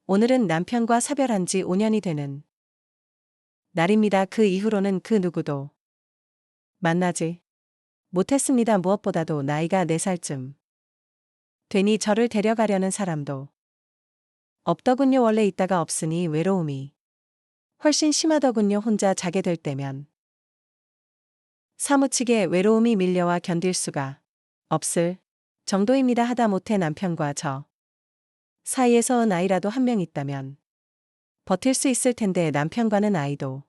오늘은 남편과 사별한 지 5년이 되는 날입니다. 그 이후로는 그 누구도 만나지 못했습니다. 무엇보다도 나이가 4살쯤 되니 저를 데려가려는 사람도 없더군요. 원래 있다가 없으니 외로움이 훨씬 심하더군요. 혼자 자게 될 때면 사무치게 외로움이 밀려와 견딜 수가 없을 정도입니다. 하다못해 남편과 저 사이에서 아이라도 한 명 있다면 버틸 수 있을 텐데 남편과는 아이도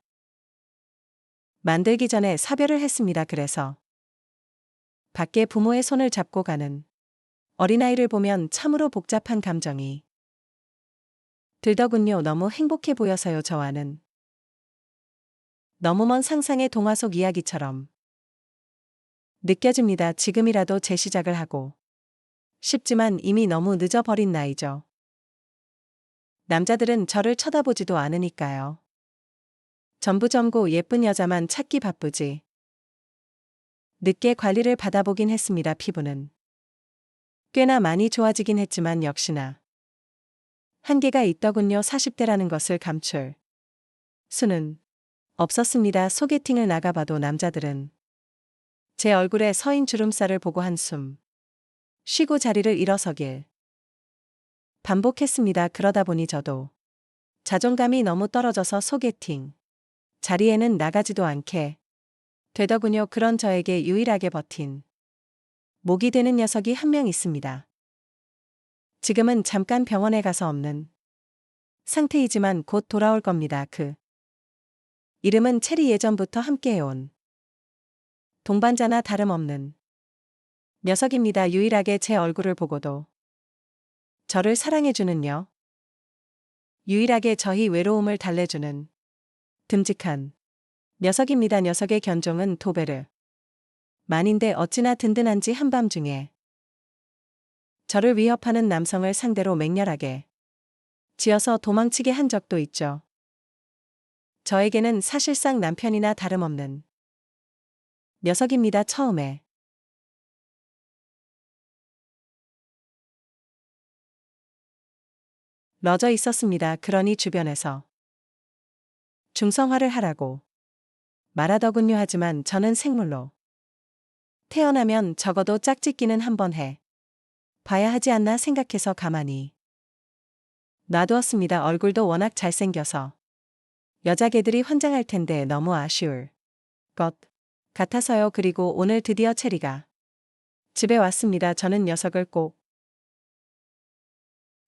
만들기 전에 사별을 했습니다. 그래서 밖에 부모의 손을 잡고 가는 어린아이를 보면 참으로 복잡한 감정이 들더군요. 너무 행복해 보여서요. 저와는 너무 먼 상상의 동화 속 이야기처럼 느껴집니다. 지금이라도 재시작을 하고 싶지만 이미 너무 늦어버린 나이죠. 남자들은 저를 쳐다보지도 않으니까요. 전부 젊고 예쁜 여자만 찾기 바쁘지. 늦게 관리를 받아보긴 했습니다. 피부는 꽤나 많이 좋아지긴 했지만 역시나 한계가 있더군요. 40대라는 것을 감출 수는 없었습니다. 소개팅을 나가봐도 남자들은 제 얼굴에 서인 주름살을 보고 한숨 쉬고 자리를 일어서길 반복했습니다. 그러다 보니 저도 자존감이 너무 떨어져서 소개팅 자리에는 나가지도 않게 되더군요. 그런 저에게 유일하게 버틴 목이 되는 녀석이 한 명 있습니다. 지금은 잠깐 병원에 가서 없는 상태이지만 곧 돌아올 겁니다. 그 이름은 체리. 예전부터 함께해온 동반자나 다름없는 녀석입니다. 유일하게 제 얼굴을 보고도 저를 사랑해주는요. 유일하게 저희 외로움을 달래주는 듬직한 녀석입니다. 녀석의 견종은 도베르 만인데 어찌나 든든한지 한밤중에 저를 위협하는 남성을 상대로 맹렬하게 지어서 도망치게 한 적도 있죠. 저에게는 사실상 남편이나 다름없는 녀석입니다. 처음에 러져 있었습니다. 그러니 주변에서 중성화를 하라고 말하더군요. 하지만 저는 생물로 태어나면 적어도 짝짓기는 한번 해 봐야 하지 않나 생각해서 가만히 놔두었습니다. 얼굴도 워낙 잘생겨서 여자개들이 환장할 텐데 너무 아쉬울 것 같아서요. 그리고 오늘 드디어 체리가 집에 왔습니다. 저는 녀석을 꼭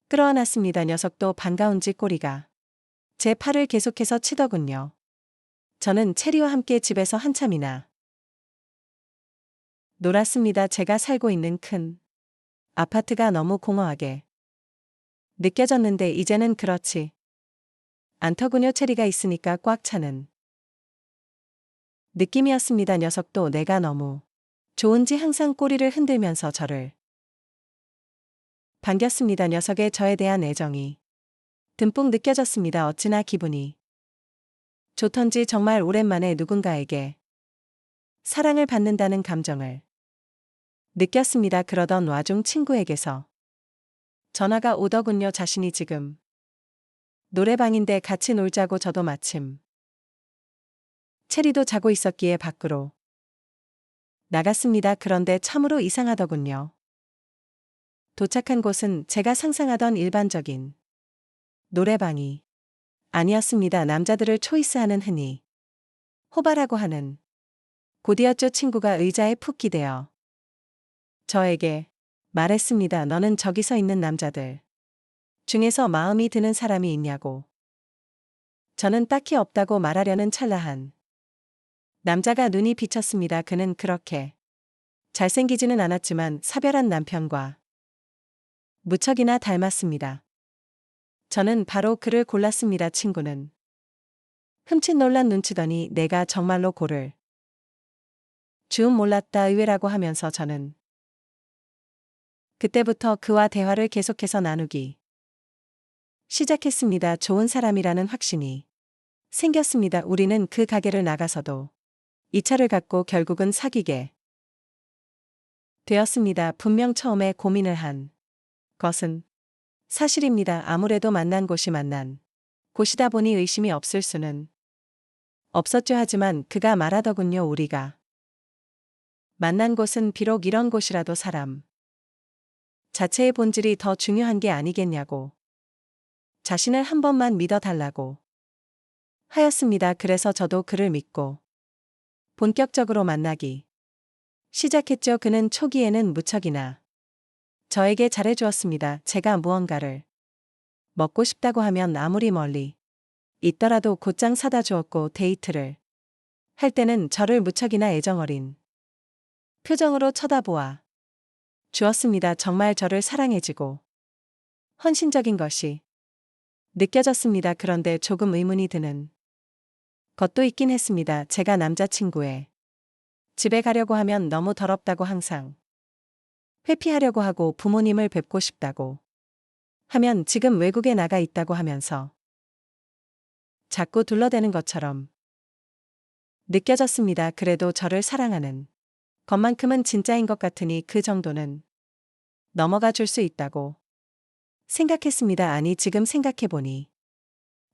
끌어안았습니다. 녀석도 반가운지 꼬리가 제 팔을 계속해서 치더군요. 저는 체리와 함께 집에서 한참이나 놀았습니다. 제가 살고 있는 큰 아파트가 너무 공허하게 느껴졌는데 이제는 그렇지 않더군요. 체리가 있으니까 꽉 차는 느낌이었습니다. 녀석도 내가 너무 좋은지 항상 꼬리를 흔들면서 저를 반겼습니다. 녀석의 저에 대한 애정이 듬뿍 느껴졌습니다. 어찌나 기분이 좋던지 정말 오랜만에 누군가에게 사랑을 받는다는 감정을 느꼈습니다. 그러던 와중 친구에게서 전화가 오더군요. 자신이 지금 노래방인데 같이 놀자고. 저도 마침 체리도 자고 있었기에 밖으로 나갔습니다. 그런데 참으로 이상하더군요. 도착한 곳은 제가 상상하던 일반적인 노래방이 아니었습니다. 남자들을 초이스하는 흔히 호바라고 하는 곳이었죠. 친구가 의자에 푹 기대어 저에게 말했습니다. 너는 저기 서 있는 남자들 중에서 마음이 드는 사람이 있냐고. 저는 딱히 없다고 말하려는 찰나한 남자가 눈이 비쳤습니다. 그는 그렇게 잘생기지는 않았지만 사별한 남편과 무척이나 닮았습니다. 저는 바로 그를 골랐습니다. 친구는 흠칫 놀란 눈치더니 내가 정말로 고를 줄 몰랐다. 의외라고 하면서 저는 그때부터 그와 대화를 계속해서 나누기 시작했습니다. 좋은 사람이라는 확신이 생겼습니다. 우리는 그 가게를 나가서도 2차를 갖고 결국은 사귀게 되었습니다. 분명 처음에 고민을 한 것은 사실입니다. 아무래도 만난 곳이 만난 곳이다 보니 의심이 없을 수는 없었죠. 하지만 그가 말하더군요. 우리가 만난 곳은 비록 이런 곳이라도 사람 자체의 본질이 더 중요한 게 아니겠냐고. 자신을 한 번만 믿어달라고 하였습니다. 그래서 저도 그를 믿고 본격적으로 만나기 시작했죠. 그는 초기에는 무척이나 저에게 잘해주었습니다. 제가 무언가를 먹고 싶다고 하면 아무리 멀리 있더라도 곧장 사다 주었고, 데이트를 할 때는 저를 무척이나 애정어린 표정으로 쳐다보아 주었습니다. 정말 저를 사랑해주고 헌신적인 것이 느껴졌습니다. 그런데 조금 의문이 드는 것도 있긴 했습니다. 제가 남자친구의 집에 가려고 하면 너무 더럽다고 항상 회피하려고 하고, 부모님을 뵙고 싶다고 하면 지금 외국에 나가 있다고 하면서 자꾸 둘러대는 것처럼 느껴졌습니다. 그래도 저를 사랑하는 것만큼은 진짜인 것 같으니 그 정도는 넘어가 줄 수 있다고 생각했습니다. 아니, 지금 생각해보니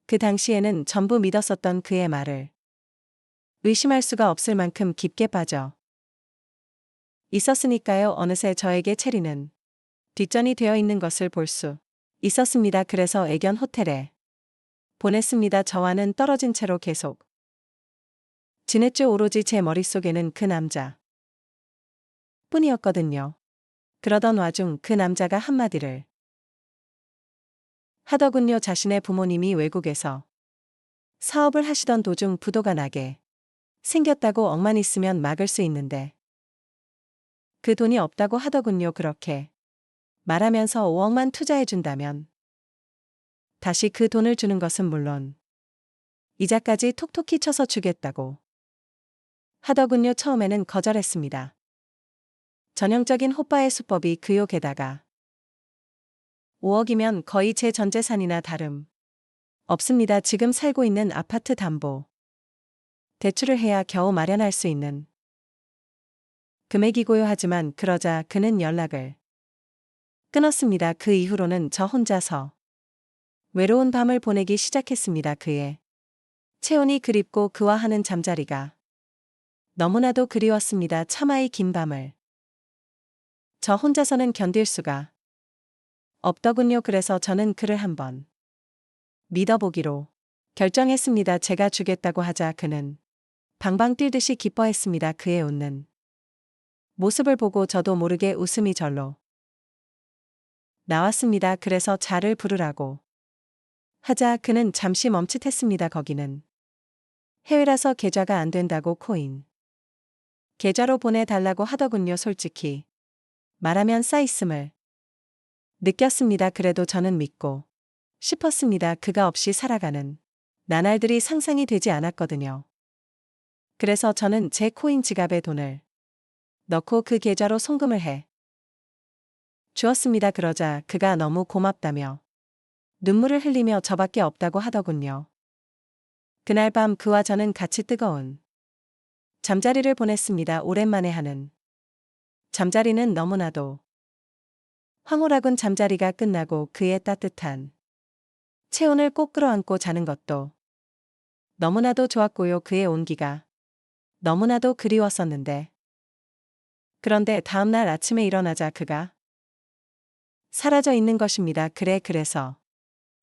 그 당시에는 전부 믿었었던 그의 말을 의심할 수가 없을 만큼 깊게 빠져 있었으니까요. 어느새 저에게 체리는 뒷전이 되어 있는 것을 볼 수 있었습니다. 그래서 애견 호텔에 보냈습니다. 저와는 떨어진 채로 계속 지냈죠. 오로지 제 머릿속에는 그 남자 뿐이었거든요. 그러던 와중 그 남자가 한마디를 하더군요. 자신의 부모님이 외국에서 사업을 하시던 도중 부도가 나게 생겼다고. 억만 있으면 막을 수 있는데 그 돈이 없다고 하더군요. 그렇게 말하면서 5억만 투자해준다면 다시 그 돈을 주는 것은 물론 이자까지 톡톡히 쳐서 주겠다고 하더군요. 처음에는 거절했습니다. 전형적인 호빠의 수법이 그요. 게다가 5억이면 거의 제 전 재산이나 다름 없습니다. 지금 살고 있는 아파트 담보 대출을 해야 겨우 마련할 수 있는 금액이고요. 하지만 그러자 그는 연락을 끊었습니다. 그 이후로는 저 혼자서 외로운 밤을 보내기 시작했습니다. 그의 체온이 그립고 그와 하는 잠자리가 너무나도 그리웠습니다. 차마 이 긴 밤을 저 혼자서는 견딜 수가 없더군요. 그래서 저는 그를 한번 믿어보기로 결정했습니다. 제가 주겠다고 하자 그는 방방 뛸듯이 기뻐했습니다. 그의 웃는 모습을 보고 저도 모르게 웃음이 절로 나왔습니다. 그래서 차를 부르라고 하자 그는 잠시 멈칫했습니다. 거기는 해외라서 계좌가 안 된다고 코인 계좌로 보내달라고 하더군요. 솔직히 말하면 싸있음을 느꼈습니다. 그래도 저는 믿고 싶었습니다. 그가 없이 살아가는 나날들이 상상이 되지 않았거든요. 그래서 저는 제 코인 지갑에 돈을 넣고 그 계좌로 송금을 해 주었습니다. 그러자 그가 너무 고맙다며 눈물을 흘리며 저밖에 없다고 하더군요. 그날 밤 그와 저는 같이 뜨거운 잠자리를 보냈습니다. 오랜만에 하는 잠자리는 너무나도 황홀하군. 잠자리가 끝나고 그의 따뜻한 체온을 꼭 끌어안고 자는 것도 너무나도 좋았고요. 그의 온기가 너무나도 그리웠었는데, 그런데 다음날 아침에 일어나자 그가 사라져 있는 것입니다. 그래서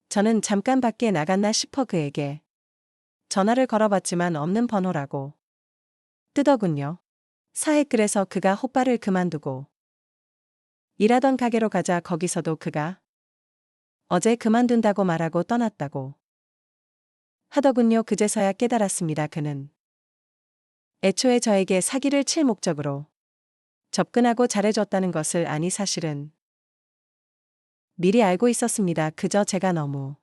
저는 잠깐 밖에 나갔나 싶어 그에게 전화를 걸어봤지만 없는 번호라고 뜨더군요. 그래서 그가 호빠를 그만두고 일하던 가게로 가자 거기서도 그가 어제 그만둔다고 말하고 떠났다고 하더군요. 그제서야 깨달았습니다. 그는 애초에 저에게 사기를 칠 목적으로 접근하고 잘해줬다는 것을. 아니, 사실은 미리 알고 있었습니다. 그저 제가 너무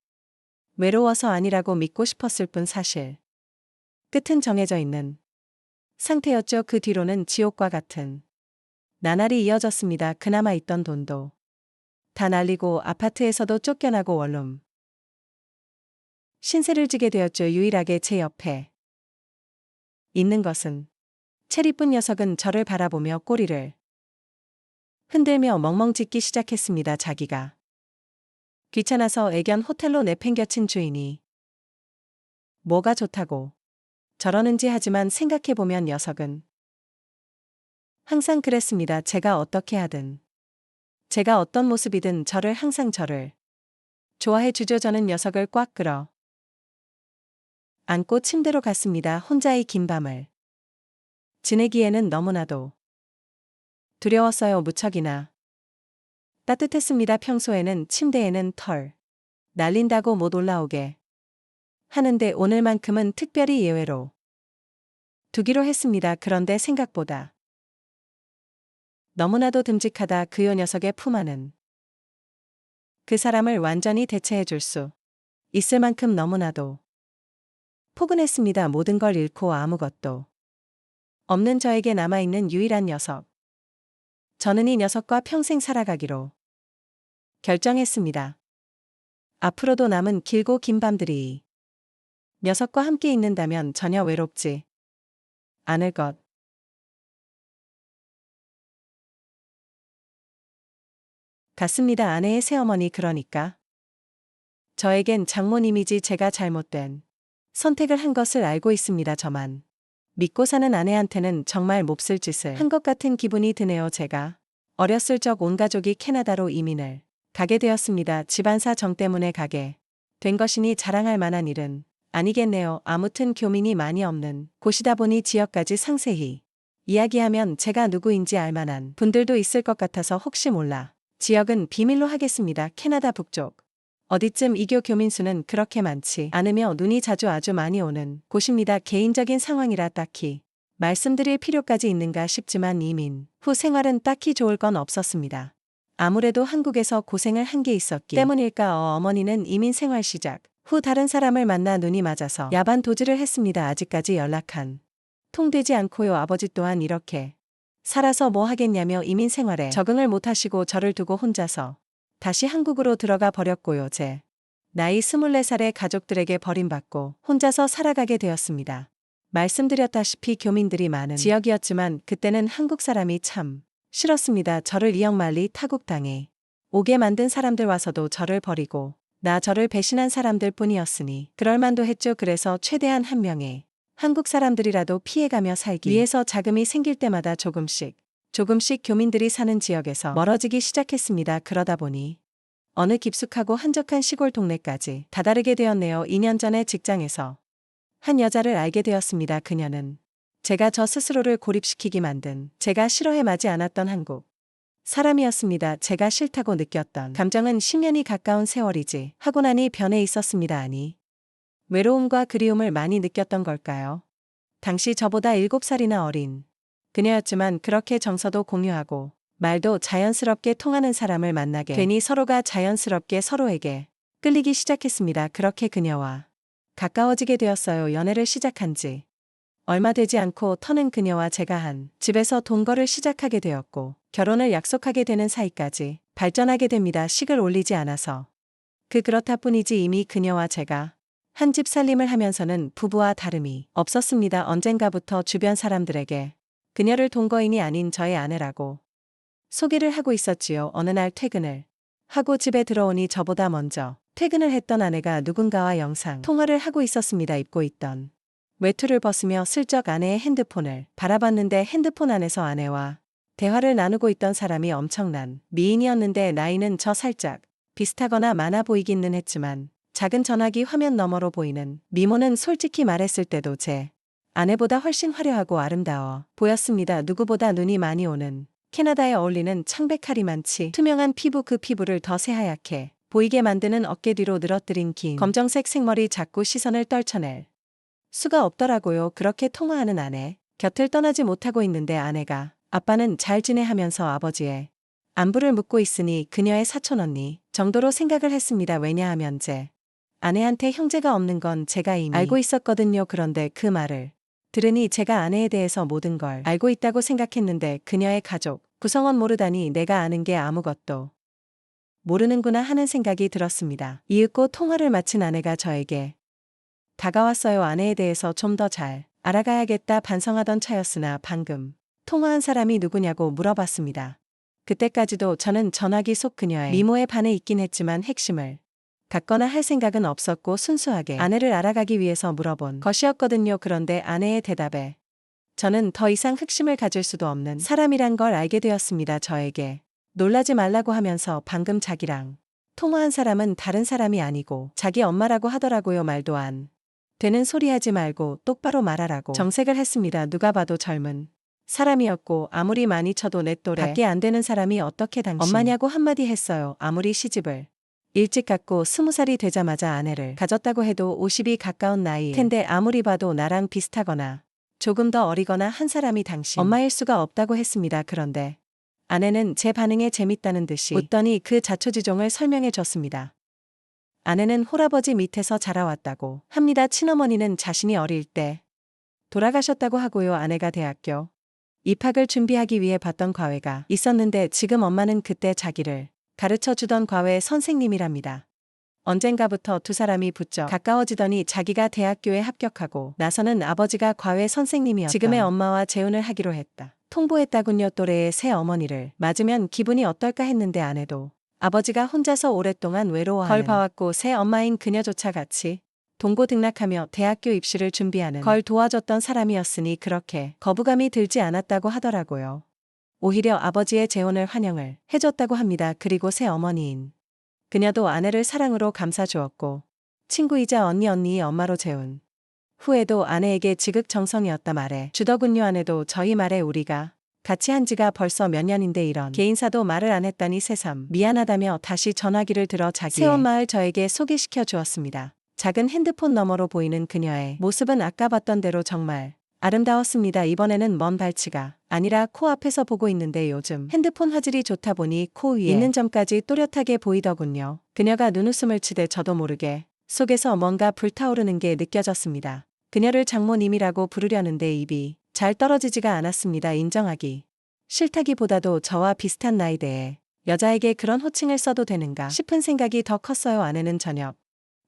외로워서 아니라고 믿고 싶었을 뿐. 사실 끝은 정해져 있는 상태였죠. 그 뒤로는 지옥과 같은 나날이 이어졌습니다. 그나마 있던 돈도 다 날리고 아파트에서도 쫓겨나고 원룸 신세를 지게 되었죠. 유일하게 제 옆에 있는 것은 체리뿐. 녀석은 저를 바라보며 꼬리를 흔들며 멍멍 짖기 시작했습니다. 자기가 귀찮아서 애견 호텔로 내팽겨친 주인이 뭐가 좋다고 저러는지 하지만 생각해보면 녀석은 항상 그랬습니다. 제가 어떻게 하든 제가 어떤 모습이든 저를 좋아해 주죠. 저는 녀석을 꽉 끌어 안고 침대로 갔습니다. 혼자 이 긴 밤을 지내기에는 너무나도 두려웠어요. 무척이나 따뜻했습니다. 평소에는 침대에는 털 날린다고 못 올라오게 하는데 오늘만큼은 특별히 예외로 두기로 했습니다. 그런데 생각보다 너무나도 듬직하다. 그요 녀석의 품 안은 그 사람을 완전히 대체해 줄 수 있을 만큼 너무나도 포근했습니다. 모든 걸 잃고 아무것도 없는 저에게 남아있는 유일한 녀석. 저는 이 녀석과 평생 살아가기로 결정했습니다. 앞으로도 남은 길고 긴 밤들이 이 녀석과 함께 있는다면 전혀 외롭지 않을 것 같습니다. 아내의 새어머니 그러니까 저에겐 장모님이지 제가 잘못된 선택을 한 것을 알고 있습니다. 저만 믿고 사는 아내한테는 정말 몹쓸 짓을 한 것 같은 기분이 드네요. 제가 어렸을 적 온 가족이 캐나다로 이민을 가게 되었습니다. 집안사 정 때문에 가게 된 것이니 자랑할 만한 일은 아니겠네요. 아무튼 교민이 많이 없는 곳이다 보니 지역까지 상세히 이야기하면 제가 누구인지 알 만한 분들도 있을 것 같아서 혹시 몰라 지역은 비밀로 하겠습니다. 캐나다 북쪽 어디쯤 이교 교민 수는 그렇게 많지 않으며 눈이 자주 아주 많이 오는 곳입니다. 개인적인 상황이라 딱히 말씀드릴 필요까지 있는가 싶지만 이민 후 생활은 딱히 좋을 건 없었습니다. 아무래도 한국에서 고생을 한 게 있었기 때문일까. 어머니는 이민 생활 시작 후 다른 사람을 만나 눈이 맞아서 야반 도주를 했습니다. 아직까지 연락한 통되지 않고요. 아버지 또한 이렇게 살아서 뭐 하겠냐며 이민 생활에 적응을 못하시고 저를 두고 혼자서 다시 한국으로 들어가 버렸고요. 제 나이 24살에 가족들에게 버림받고 혼자서 살아가게 되었습니다. 말씀드렸다시피 교민들이 많은 지역이었지만 그때는 한국 사람이 참 싫었습니다. 저를 이역만리 타국당에 오게 만든 사람들 와서도 저를 버리고 나 저를 배신한 사람들 뿐이었으니 그럴만도 했죠. 그래서 최대한 한 명의 한국 사람들이라도 피해가며 살기 위해서 자금이 생길 때마다 조금씩 교민들이 사는 지역에서 멀어지기 시작했습니다. 그러다 보니 어느 깊숙하고 한적한 시골 동네까지 다다르게 되었네요. 2년 전에 직장에서 한 여자를 알게 되었습니다. 그녀는 제가 저 스스로를 고립시키기 만든 제가 싫어해 마지 않았던 한국 사람이었습니다. 제가 싫다고 느꼈던 감정은 10년이 가까운 세월이지 하고 나니 변해 있었습니다. 아니 외로움과 그리움을 많이 느꼈던 걸까요? 당시 저보다 7살이나 어린 그녀였지만 그렇게 정서도 공유하고 말도 자연스럽게 통하는 사람을 만나게 되니 서로가 자연스럽게 서로에게 끌리기 시작했습니다. 그렇게 그녀와 가까워지게 되었어요. 연애를 시작한 지 얼마 되지 않고 터는 그녀와 제가 한 집에서 동거를 시작하게 되었고 결혼을 약속하게 되는 사이까지 발전하게 됩니다. 식을 올리지 않아서 그렇다 뿐이지 이미 그녀와 제가 한 집 살림을 하면서는 부부와 다름이 없었습니다. 언젠가부터 주변 사람들에게 그녀를 동거인이 아닌 저의 아내라고 소개를 하고 있었지요. 어느 날 퇴근을 하고 집에 들어오니 저보다 먼저 퇴근을 했던 아내가 누군가와 영상 통화를 하고 있었습니다. 입고 있던 외투를 벗으며 슬쩍 아내의 핸드폰을 바라봤는데 핸드폰 안에서 아내와 대화를 나누고 있던 사람이 엄청난 미인이었는데 나이는 저 살짝 비슷하거나 많아 보이기는 했지만 작은 전화기 화면 너머로 보이는 미모는 솔직히 말했을 때도 제 아내보다 훨씬 화려하고 아름다워 보였습니다. 누구보다 눈이 많이 오는 캐나다에 어울리는 창백하리만치 투명한 피부 그 피부를 더 새하얗게 보이게 만드는 어깨 뒤로 늘어뜨린 긴 검정색 생머리 자꾸 시선을 떨쳐낼 수가 없더라고요. 그렇게 통화하는 아내 곁을 떠나지 못하고 있는데 아내가 아빠는 잘 지내 하면서 아버지의 안부를 묻고 있으니 그녀의 사촌언니 정도로 생각을 했습니다. 왜냐하면 제 아내한테 형제가 없는 건 제가 이미 알고 있었거든요. 그런데 그 말을 들으니 제가 아내에 대해서 모든 걸 알고 있다고 생각했는데 그녀의 가족 구성원 모르다니 내가 아는 게 아무것도 모르는구나 하는 생각이 들었습니다. 이윽고 통화를 마친 아내가 저에게 다가왔어요. 아내에 대해서 좀 더 잘 알아가야겠다 반성하던 차였으나 방금 통화한 사람이 누구냐고 물어봤습니다. 그때까지도 저는 전화기 속 그녀의 미모에 반해 있긴 했지만 핵심을 갖거나 할 생각은 없었고 순수하게 아내를 알아가기 위해서 물어본 것이었거든요. 그런데 아내의 대답에 저는 더 이상 흑심을 가질 수도 없는 사람이란 걸 알게 되었습니다. 저에게 놀라지 말라고 하면서 방금 자기랑 통화한 사람은 다른 사람이 아니고 자기 엄마라고 하더라고요. 말도 안 되는 소리 하지 말고 똑바로 말하라고 정색을 했습니다. 누가 봐도 젊은 사람이었고 아무리 많이 쳐도 내 또래 밖에 안 되는 사람이 어떻게 당신 엄마냐고 한마디 했어요. 아무리 시집을 일찍 갔고 20살이 되자마자 아내를 가졌다고 해도 50이 가까운 나이일 텐데 아무리 봐도 나랑 비슷하거나 조금 더 어리거나 한 사람이 당신 엄마일 수가 없다고 했습니다. 그런데 아내는 제 반응에 재밌다는 듯이 웃더니 그 자초지종을 설명해 줬습니다. 아내는 홀아버지 밑에서 자라왔다고 합니다. 친어머니는 자신이 어릴 때 돌아가셨다고 하고요. 아내가 대학교 입학을 준비하기 위해 봤던 과외가 있었는데 지금 엄마는 그때 자기를 가르쳐 주던 과외 선생님이랍니다. 언젠가부터 두 사람이 부쩍 가까워지더니 자기가 대학교에 합격하고 나서는 아버지가 과외 선생님이었던 지금의 엄마와 재혼을 하기로 했다. 통보했다군요. 또래의 새 어머니를 맞으면 기분이 어떨까 했는데 아내도 아버지가 혼자서 오랫동안 외로워하는 걸 봐왔고 새 엄마인 그녀조차 같이 동고등락하며 대학교 입시를 준비하는 걸 도와줬던 사람이었으니 그렇게 거부감이 들지 않았다고 하더라고요. 오히려 아버지의 재혼을 환영을 해줬다고 합니다. 그리고 새 어머니인 그녀도 아내를 사랑으로 감싸주었고 친구이자 언니의 엄마로 재혼 후에도 아내에게 지극정성이었다 말해 주더군요. 아내도 저희 말에 우리가 같이 한 지가 벌써 몇 년인데 이런 개인사도 말을 안 했다니 새삼 미안하다며 다시 전화기를 들어 자기의 새엄마를 저에게 소개시켜 주었습니다. 작은 핸드폰 너머로 보이는 그녀의 모습은 아까 봤던 대로 정말 아름다웠습니다. 이번에는 먼 발치가 아니라 코앞에서 보고 있는데 요즘 핸드폰 화질이 좋다 보니 코 위에 있는 점까지 또렷하게 보이더군요. 그녀가 눈웃음을 치되 저도 모르게 속에서 뭔가 불타오르는 게 느껴졌습니다. 그녀를 장모님이라고 부르려는데 입이 잘 떨어지지가 않았습니다. 인정하기 싫다기보다도 저와 비슷한 나이대에 여자에게 그런 호칭을 써도 되는가 싶은 생각이 더 컸어요. 아내는 저녁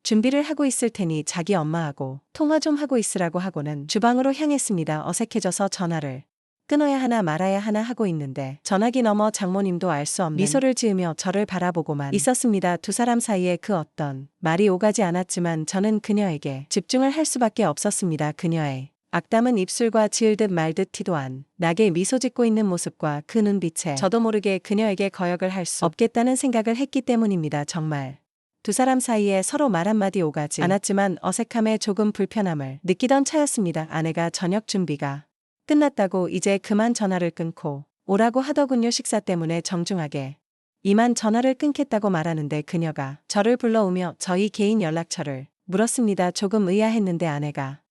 준비를 하고 있을 테니 자기 엄마하고 통화 좀 하고 있으라고 하고는 주방으로 향했습니다. 어색해져서 전화를 끊어야 하나 말아야 하나 하고 있는데 전화기 너머 장모님도 알 수 없는 미소를 지으며 저를 바라보고만 있었습니다. 두 사람 사이에 그 어떤 말이 오가지 않았지만 저는 그녀에게 집중을 할 수밖에 없었습니다. 그녀의 악담은 입술과 지을 듯 말 듯 티도 안 나게 미소 짓고 있는 모습과 그 눈빛에 저도 모르게 그녀에게 거역을 할 수 없겠다는 생각을 했기 때문입니다. 정말 두 사람 사이에 서로 말 한마디 오가지 않았지만 어색함에 조금 불편함을 느끼던 차였습니다. 아내가 저녁 준비가 끝났다고 이제 그만 전화를 끊고 오라고 하더군요. 식사 때문에 정중하게 이만 전화를 끊겠다고 말하는데 그녀가 저를 불러오며 저희 개인 연락처를 물었습니다. 조금 의아했는데 아내가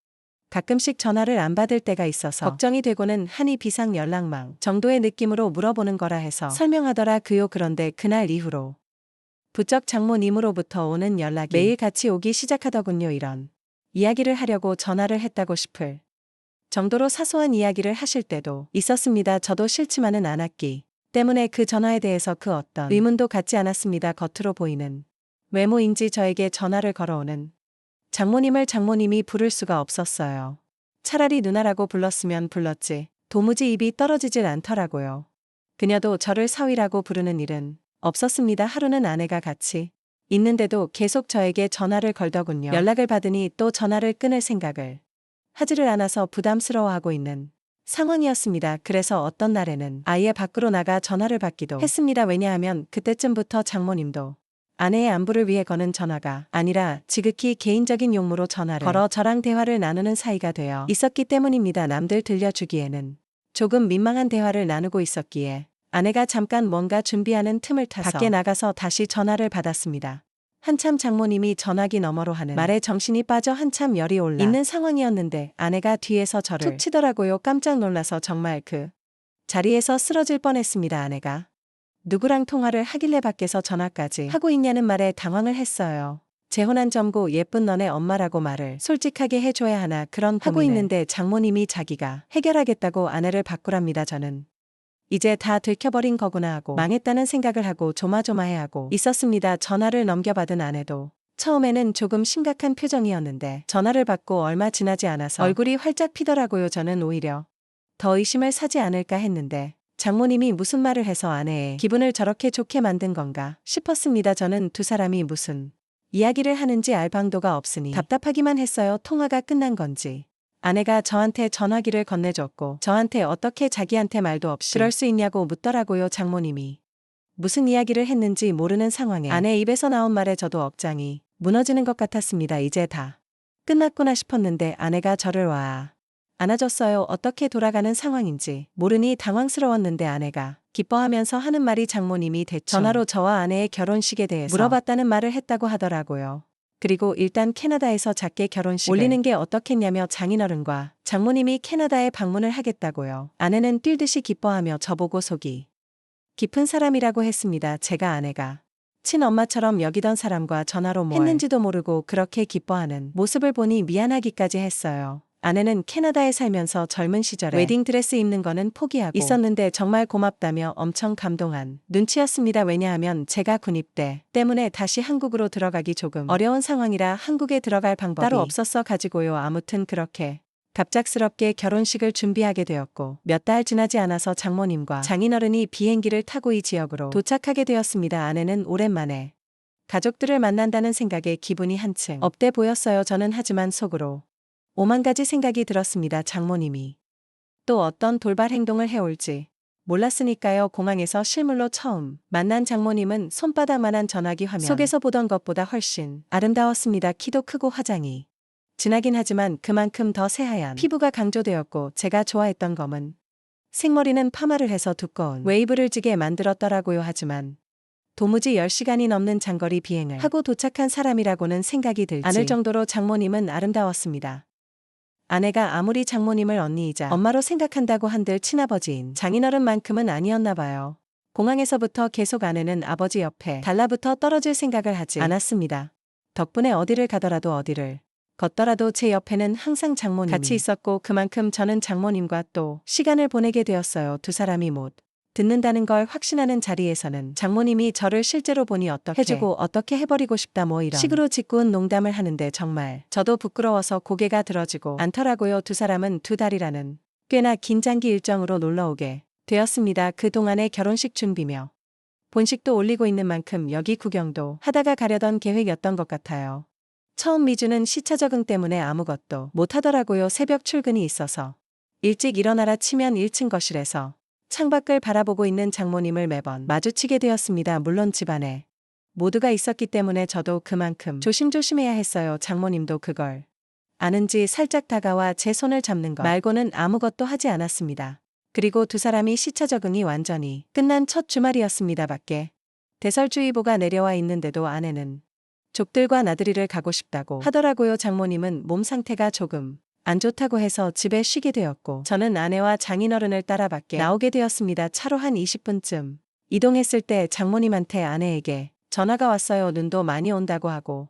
가끔씩 전화를 안 받을 때가 있어서 걱정이 되고는 하니 비상 연락망 정도의 느낌으로 물어보는 거라 해서 설명하더라 그요. 그런데 그날 이후로 부쩍 장모님으로부터 오는 연락이 매일 같이 오기 시작하더군요. 이런 이야기를 하려고 전화를 했다고 싶을 정도로 사소한 이야기를 하실 때도 있었습니다. 저도 싫지만은 않았기 때문에 그 전화에 대해서 그 어떤 의문도 갖지 않았습니다. 겉으로 보이는 외모인지 저에게 전화를 걸어오는 장모님을 장모님이 부를 수가 없었어요. 차라리 누나라고 불렀으면 불렀지 도무지 입이 떨어지질 않더라고요. 그녀도 저를 사위라고 부르는 일은 없었습니다. 하루는 아내가 같이 있는데도 계속 저에게 전화를 걸더군요. 연락을 받으니 또 전화를 끊을 생각을 하지를 않아서 부담스러워하고 있는 상황이었습니다. 그래서 어떤 날에는 아예 밖으로 나가 전화를 받기도 했습니다. 왜냐하면 그때쯤부터 장모님도 아내의 안부를 위해 거는 전화가 아니라 지극히 개인적인 용무로 전화를 걸어 저랑 대화를 나누는 사이가 되어 있었기 때문입니다. 남들 들려주기에는 조금 민망한 대화를 나누고 있었기에 아내가 잠깐 뭔가 준비하는 틈을 타서 밖에 나가서 다시 전화를 받았습니다. 한참 장모님이 전화기 너머로 하는 말에 정신이 빠져 한참 열이 올라 있는 상황이었는데 아내가 뒤에서 저를 툭 치더라고요. 깜짝 놀라서 정말 그 자리에서 쓰러질 뻔했습니다. 아내가 누구랑 통화를 하길래 밖에서 전화까지 하고 있냐는 말에 당황을 했어요. 재혼한 점고 예쁜 너네 엄마라고 말을 솔직하게 해줘야 하나 그런 하고 있는데 장모님이 자기가 해결하겠다고 아내를 바꾸랍니다. 저는 이제 다 들켜버린 거구나 하고 망했다는 생각을 하고 조마조마해하고 있었습니다. 전화를 넘겨받은 아내도 처음에는 조금 심각한 표정이었는데 전화를 받고 얼마 지나지 않아서 얼굴이 활짝 피더라고요. 저는 오히려 더 의심을 사지 않을까 했는데 장모님이 무슨 말을 해서 아내의 기분을 저렇게 좋게 만든 건가 싶었습니다. 저는 두 사람이 무슨 이야기를 하는지 알 방도가 없으니 답답하기만 했어요. 통화가 끝난 건지. 아내가 저한테 전화기를 건네줬고 저한테 어떻게 자기한테 말도 없이 그럴 수 있냐고 묻더라고요. 장모님이. 무슨 이야기를 했는지 모르는 상황에 아내 입에서 나온 말에 저도 억장이 무너지는 것 같았습니다. 이제 다 끝났구나 싶었는데 아내가 저를 와 안아줬어요. 어떻게 돌아가는 상황인지 모르니 당황스러웠는데 아내가 기뻐하면서 하는 말이 장모님이 대충 전화로 저와 아내의 결혼식에 대해서 물어봤다는 말을 했다고 하더라고요. 그리고 일단 캐나다에서 작게 결혼식을 올리는 게 어떻겠냐며 장인어른과 장모님이 캐나다에 방문을 하겠다고요. 아내는 뛸듯이 기뻐하며 저보고 속이 깊은 사람이라고 했습니다. 제가 아내가 친엄마처럼 여기던 사람과 전화로 뭘 했는지도 모르고 그렇게 기뻐하는 모습을 보니 미안하기까지 했어요. 아내는 캐나다에 살면서 젊은 시절에 웨딩드레스 입는 거는 포기하고 있었는데 정말 고맙다며 엄청 감동한 눈치였습니다. 왜냐하면 제가 군입대 때문에 다시 한국으로 들어가기 조금 어려운 상황이라 한국에 들어갈 방법이 따로 없었어 가지고요. 아무튼 그렇게 갑작스럽게 결혼식을 준비하게 되었고 몇 달 지나지 않아서 장모님과 장인어른이 비행기를 타고 이 지역으로 도착하게 되었습니다. 아내는 오랜만에 가족들을 만난다는 생각에 기분이 한층 업돼 보였어요. 저는 하지만 속으로 오만 가지 생각이 들었습니다. 장모님이 또 어떤 돌발 행동을 해올지 몰랐으니까요. 공항에서 실물로 처음 만난 장모님은 손바닥만한 전화기 화면 속에서 보던 것보다 훨씬 아름다웠습니다. 키도 크고 화장이 진하긴 하지만 그만큼 더 새하얀 피부가 강조되었고 제가 좋아했던 검은 생머리는 파마를 해서 두꺼운 웨이브를 지게 만들었더라고요. 하지만 도무지 10시간이 넘는 장거리 비행을 하고 도착한 사람이라고는 생각이 들지 않을 정도로 장모님은 아름다웠습니다. 아내가 아무리 장모님을 언니이자 엄마로 생각한다고 한들 친아버지인 장인어른만큼은 아니었나 봐요. 공항에서부터 계속 아내는 아버지 옆에 달라붙어 떨어질 생각을 하지 않았습니다. 덕분에 어디를 가더라도 어디를 걷더라도 제 옆에는 항상 장모님이 같이 있었고 그만큼 저는 장모님과 또 시간을 보내게 되었어요. 두 사람이 못 듣는다는 걸 확신하는 자리에서는 장모님이 저를 실제로 보니 어떻게 해주고 어떻게 해버리고 싶다 뭐 이런 식으로 짓궂은 농담을 하는데 정말 저도 부끄러워서 고개가 들어지고 않더라고요. 두 사람은 두 달이라는 꽤나 긴 장기 일정으로 놀러오게 되었습니다. 그동안의 결혼식 준비며 본식도 올리고 있는 만큼 여기 구경도 하다가 가려던 계획이었던 것 같아요. 처음 미주는 시차 적응 때문에 아무것도 못하더라고요. 새벽 출근이 있어서 일찍 일어나라 치면 1층 거실에서 창밖을 바라보고 있는 장모님을 매번 마주치게 되었습니다. 물론 집안에 모두가 있었기 때문에 저도 그만큼 조심조심해야 했어요. 장모님도 그걸 아는지 살짝 다가와 제 손을 잡는 것 말고는 아무것도 하지 않았습니다. 그리고 두 사람이 시차 적응이 완전히 끝난 첫 주말이었습니다. 밖에 대설주의보가 내려와 있는데도 아내는 족들과 나들이를 가고 싶다고 하더라고요. 장모님은 몸 상태가 조금 안 좋다고 해서 집에 쉬게 되었고 저는 아내와 장인어른을 따라 밖에 나오게 되었습니다. 차로 한 20분쯤 이동했을 때 장모님한테 아내에게 전화가 왔어요. 눈도 많이 온다고 하고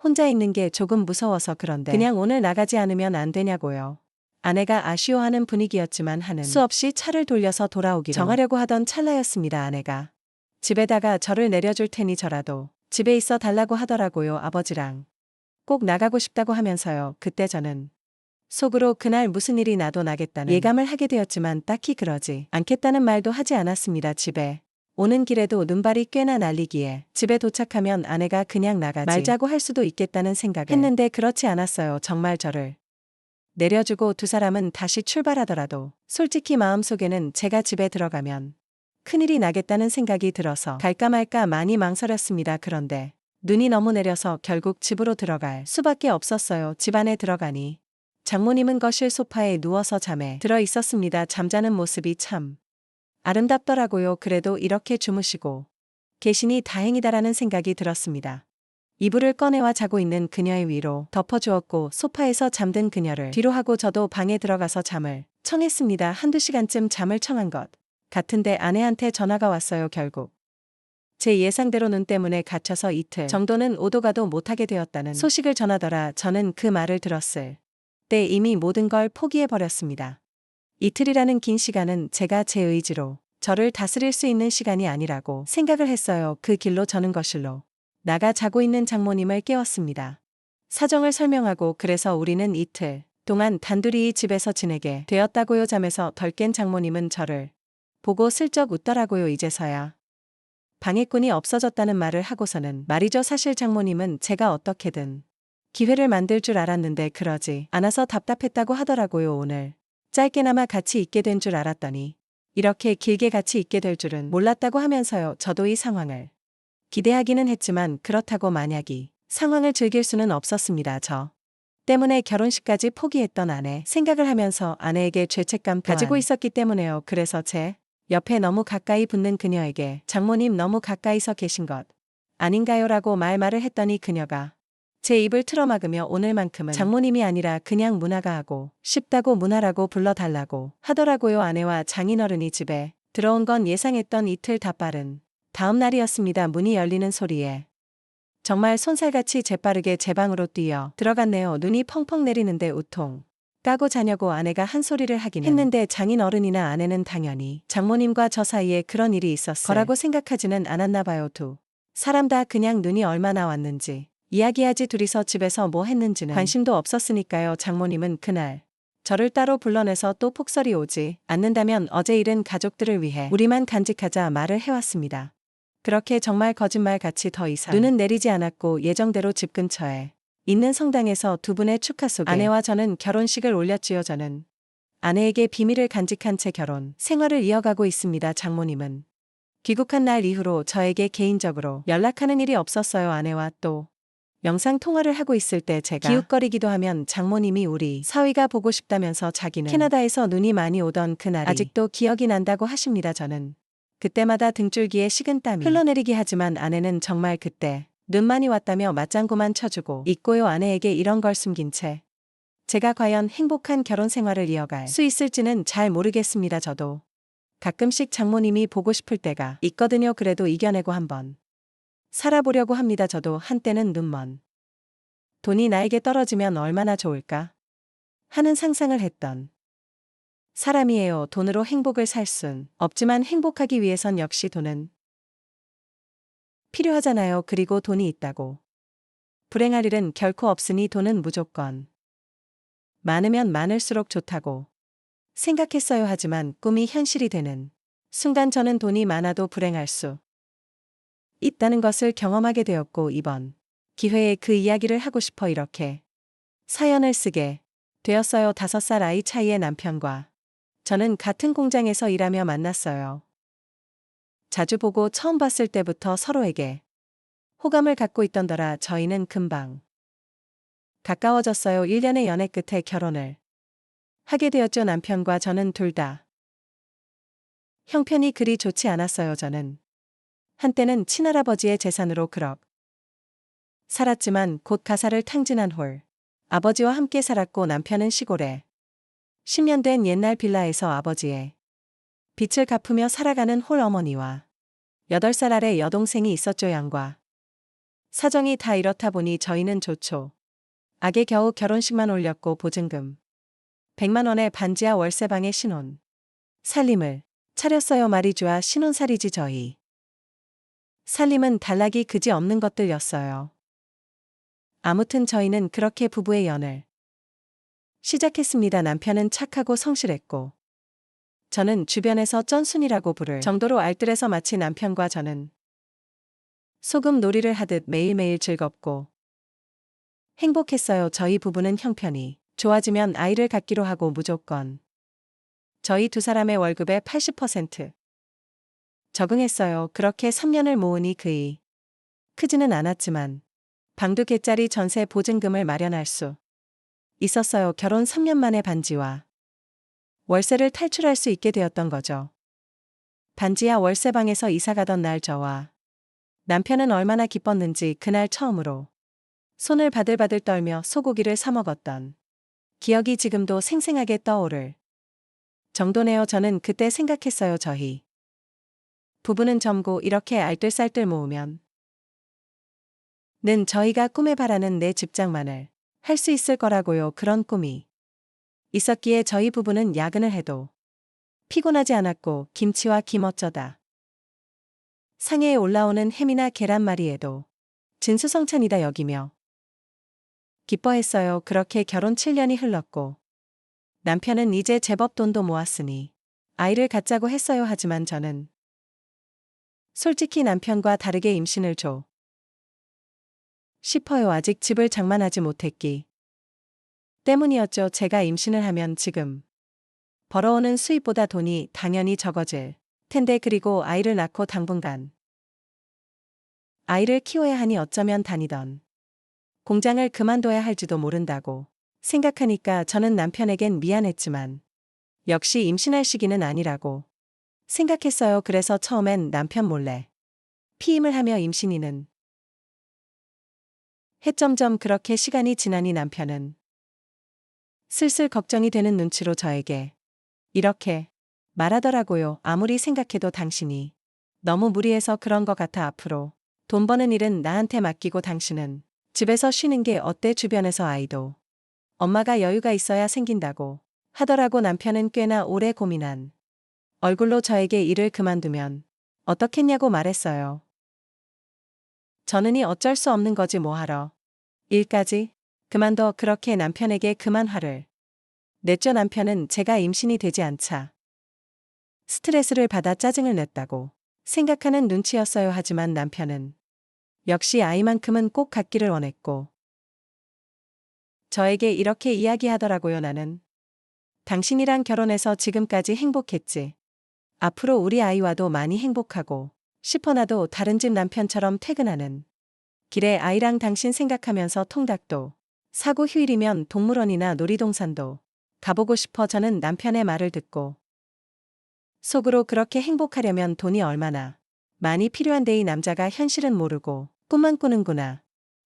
혼자 있는 게 조금 무서워서 그런데 그냥 오늘 나가지 않으면 안 되냐고요. 아내가 아쉬워하는 분위기였지만 하는 수 없이 차를 돌려서 돌아오기로 정하려고 하던 찰나였습니다. 아내가 집에다가 저를 내려줄 테니 저라도 집에 있어 달라고 하더라고요. 아버지랑 꼭 나가고 싶다고 하면서요. 그때 저는 속으로 그날 무슨 일이 나도 나겠다는 예감을 하게 되었지만 딱히 그러지 않겠다는 말도 하지 않았습니다. 집에 오는 길에도 눈발이 꽤나 날리기에 집에 도착하면 아내가 그냥 나가지 말자고 할 수도 있겠다는 생각을 했는데 그렇지 않았어요. 정말 저를 내려주고 두 사람은 다시 출발하더라도 솔직히 마음속에는 제가 집에 들어가면 큰일이 나겠다는 생각이 들어서 갈까 말까 많이 망설였습니다. 그런데 눈이 너무 내려서 결국 집으로 들어갈 수밖에 없었어요. 집 안에 들어가니 장모님은 거실 소파에 누워서 잠에 들어 있었습니다. 잠자는 모습이 참 아름답더라고요. 그래도 이렇게 주무시고 계시니 다행이다라는 생각이 들었습니다. 이불을 꺼내와 자고 있는 그녀의 위로 덮어주었고 소파에서 잠든 그녀를 뒤로 하고 저도 방에 들어가서 잠을 청했습니다. 한두 시간쯤 잠을 청한 것 같은데 아내한테 전화가 왔어요. 결국 제 예상대로 눈 때문에 갇혀서 이틀 정도는 오도 가도 못하게 되었다는 소식을 전하더라. 저는 그 말을 들었을 때 이미 모든 걸 포기해버렸습니다. 이틀이라는 긴 시간은 제가 제 의지로 저를 다스릴 수 있는 시간이 아니라고 생각을 했어요. 그 길로 저는 거실로 나가 자고 있는 장모님을 깨웠습니다. 사정을 설명하고 그래서 우리는 이틀 동안 단둘이 이 집에서 지내게 되었다고요. 잠에서 덜 깬 장모님은 저를 보고 슬쩍 웃더라고요. 이제서야 방해꾼이 없어졌다는 말을 하고서는 말이죠. 사실 장모님은 제가 어떻게든 기회를 만들 줄 알았는데 그러지 않아서 답답했다고 하더라고요. 오늘 짧게나마 같이 있게 된 줄 알았더니 이렇게 길게 같이 있게 될 줄은 몰랐다고 하면서요. 저도 이 상황을 기대하기는 했지만 그렇다고 만약이 상황을 즐길 수는 없었습니다. 저 때문에 결혼식까지 포기했던 아내 생각을 하면서 아내에게 죄책감 가지고 있었기 때문에요. 그래서 제 옆에 너무 가까이 붙는 그녀에게 장모님 너무 가까이서 계신 것 아닌가요? 라고 말을 했더니 그녀가 제 입을 틀어막으며 오늘만큼은 장모님이 아니라 그냥 문화가 하고 싶다고 문화라고 불러달라고 하더라고요. 아내와 장인어른이 집에 들어온 건 예상했던 이틀 다 빠른 다음 날이었습니다. 문이 열리는 소리에 정말 손살같이 재빠르게 제 방으로 뛰어 들어갔네요. 눈이 펑펑 내리는데 우통 까고 자냐고 아내가 한 소리를 하기는 했는데 장인어른이나 아내는 당연히 장모님과 저 사이에 그런 일이 있었을 거라고 생각하지는 않았나 봐요. 두 사람 다 그냥 눈이 얼마나 왔는지 이야기하지 둘이서 집에서 뭐 했는지는 관심도 없었으니까요. 장모님은 그날 저를 따로 불러내서 또 폭설이 오지 않는다면 어제 일은 가족들을 위해 우리만 간직하자 말을 해왔습니다. 그렇게 정말 거짓말같이 더 이상 눈은 내리지 않았고 예정대로 집 근처에 있는 성당에서 두 분의 축하 속에 아내와 저는 결혼식을 올렸지요. 저는 아내에게 비밀을 간직한 채 결혼 생활을 이어가고 있습니다. 장모님은 귀국한 날 이후로 저에게 개인적으로 연락하는 일이 없었어요. 아내와 또 영상 통화를 하고 있을 때 제가 기웃거리기도 하면 장모님이 우리 사위가 보고 싶다면서 자기는 캐나다에서 눈이 많이 오던 그날이 아직도 기억이 난다고 하십니다. 저는 그때마다 등줄기에 식은땀이 흘러내리게 하지만 아내는 정말 그때 눈 많이 왔다며 맞장구만 쳐주고 있고요. 아내에게 이런 걸 숨긴 채 제가 과연 행복한 결혼 생활을 이어갈 수 있을지는 잘 모르겠습니다. 저도 가끔씩 장모님이 보고 싶을 때가 있거든요. 그래도 이겨내고 한번 살아보려고 합니다. 저도 한때는 눈먼 돈이 나에게 떨어지면 얼마나 좋을까 하는 상상을 했던 사람이에요. 돈으로 행복을 살 순 없지만 행복하기 위해선 역시 돈은 필요하잖아요. 그리고 돈이 있다고 불행할 일은 결코 없으니 돈은 무조건 많으면 많을수록 좋다고 생각했어요. 하지만 꿈이 현실이 되는 순간 저는 돈이 많아도 불행할 수 있다는 것을 경험하게 되었고 이번 기회에 그 이야기를 하고 싶어 이렇게 사연을 쓰게 되었어요. 5살 아이 차이의 남편과 저는 같은 공장에서 일하며 만났어요. 자주 보고 처음 봤을 때부터 서로에게 호감을 갖고 있던더라 저희는 금방 가까워졌어요. 1년의 연애 끝에 결혼을 하게 되었죠. 남편과 저는 둘 다 형편이 그리 좋지 않았어요. 저는 한때는 친할아버지의 재산으로 그럭 살았지만 곧 가사를 탕진한 홀 아버지와 함께 살았고 남편은 시골에 10년 된 옛날 빌라에서 아버지의 빚을 갚으며 살아가는 홀 어머니와 8살 아래 여동생이 있었죠. 양과 사정이 다 이렇다 보니 저희는 조초 악에 겨우 결혼식만 올렸고 보증금 100만 원의 반지하 월세방에 신혼 살림을 차렸어요. 말이주아 신혼살이지 저희 살림은 단락이 그지 없는 것들이었어요. 아무튼 저희는 그렇게 부부의 연을 시작했습니다. 남편은 착하고 성실했고 저는 주변에서 쩐순이라고 부를 정도로 알뜰해서 마치 남편과 저는 소금 놀이를 하듯 매일매일 즐겁고 행복했어요. 저희 부부는 형편이 좋아지면 아이를 갖기로 하고 무조건 저희 두 사람의 월급의 80% 적응했어요. 그렇게 3년을 모으니 그이 크지는 않았지만 방 2개짜리 전세 보증금을 마련할 수 있었어요. 결혼 3년 만에 반지와 월세를 탈출할 수 있게 되었던 거죠. 반지하 월세방에서 이사가던 날 저와 남편은 얼마나 기뻤는지 그날 처음으로 손을 바들바들 떨며 소고기를 사 먹었던 기억이 지금도 생생하게 떠오를 정도네요. 저는 그때 생각했어요. 저희 부부는 젊고 이렇게 알뜰살뜰 모으면 는 저희가 꿈에 바라는 내 집장만을 할 수 있을 거라고요. 그런 꿈이 있었기에 저희 부부는 야근을 해도 피곤하지 않았고 김치와 김 어쩌다 상해에 올라오는 햄이나 계란말이에도 진수성찬이다 여기며 기뻐했어요. 그렇게 결혼 7년이 흘렀고 남편은 이제 제법 돈도 모았으니 아이를 갖자고 했어요. 하지만 저는 솔직히 남편과 다르게 임신을 줘 싶어요. 아직 집을 장만하지 못했기 때문이었죠. 제가 임신을 하면 지금 벌어오는 수입보다 돈이 당연히 적어질 텐데 그리고 아이를 낳고 당분간 아이를 키워야 하니 어쩌면 다니던 공장을 그만둬야 할지도 모른다고 생각하니까 저는 남편에겐 미안했지만 역시 임신할 시기는 아니라고 생각했어요. 그래서 처음엔 남편 몰래 피임을 하며 임신이는 점점 그렇게 시간이 지나니 남편은 슬슬 걱정이 되는 눈치로 저에게 이렇게 말하더라고요. 아무리 생각해도 당신이 너무 무리해서 그런 것 같아. 앞으로 돈 버는 일은 나한테 맡기고 당신은 집에서 쉬는 게 어때? 주변에서 아이도 엄마가 여유가 있어야 생긴다고 하더라고. 남편은 꽤나 오래 고민한 얼굴로 저에게 일을 그만두면 어떻겠냐고 말했어요. 저는이 어쩔 수 없는 거지 뭐하러 일까지 그만둬. 그렇게 남편에게 그만 화를 냈죠. 남편은 제가 임신이 되지 않자 스트레스를 받아 짜증을 냈다고 생각하는 눈치였어요. 하지만 남편은 역시 아이만큼은 꼭 갖기를 원했고 저에게 이렇게 이야기하더라고요. 나는 당신이랑 결혼해서 지금까지 행복했지. 앞으로 우리 아이와도 많이 행복하고 싶어. 나도 다른 집 남편처럼 퇴근하는 길에 아이랑 당신 생각하면서 통닭도 사고 휴일이면 동물원이나 놀이동산도 가보고 싶어. 저는 남편의 말을 듣고 속으로 그렇게 행복하려면 돈이 얼마나 많이 필요한데 이 남자가 현실은 모르고 꿈만 꾸는구나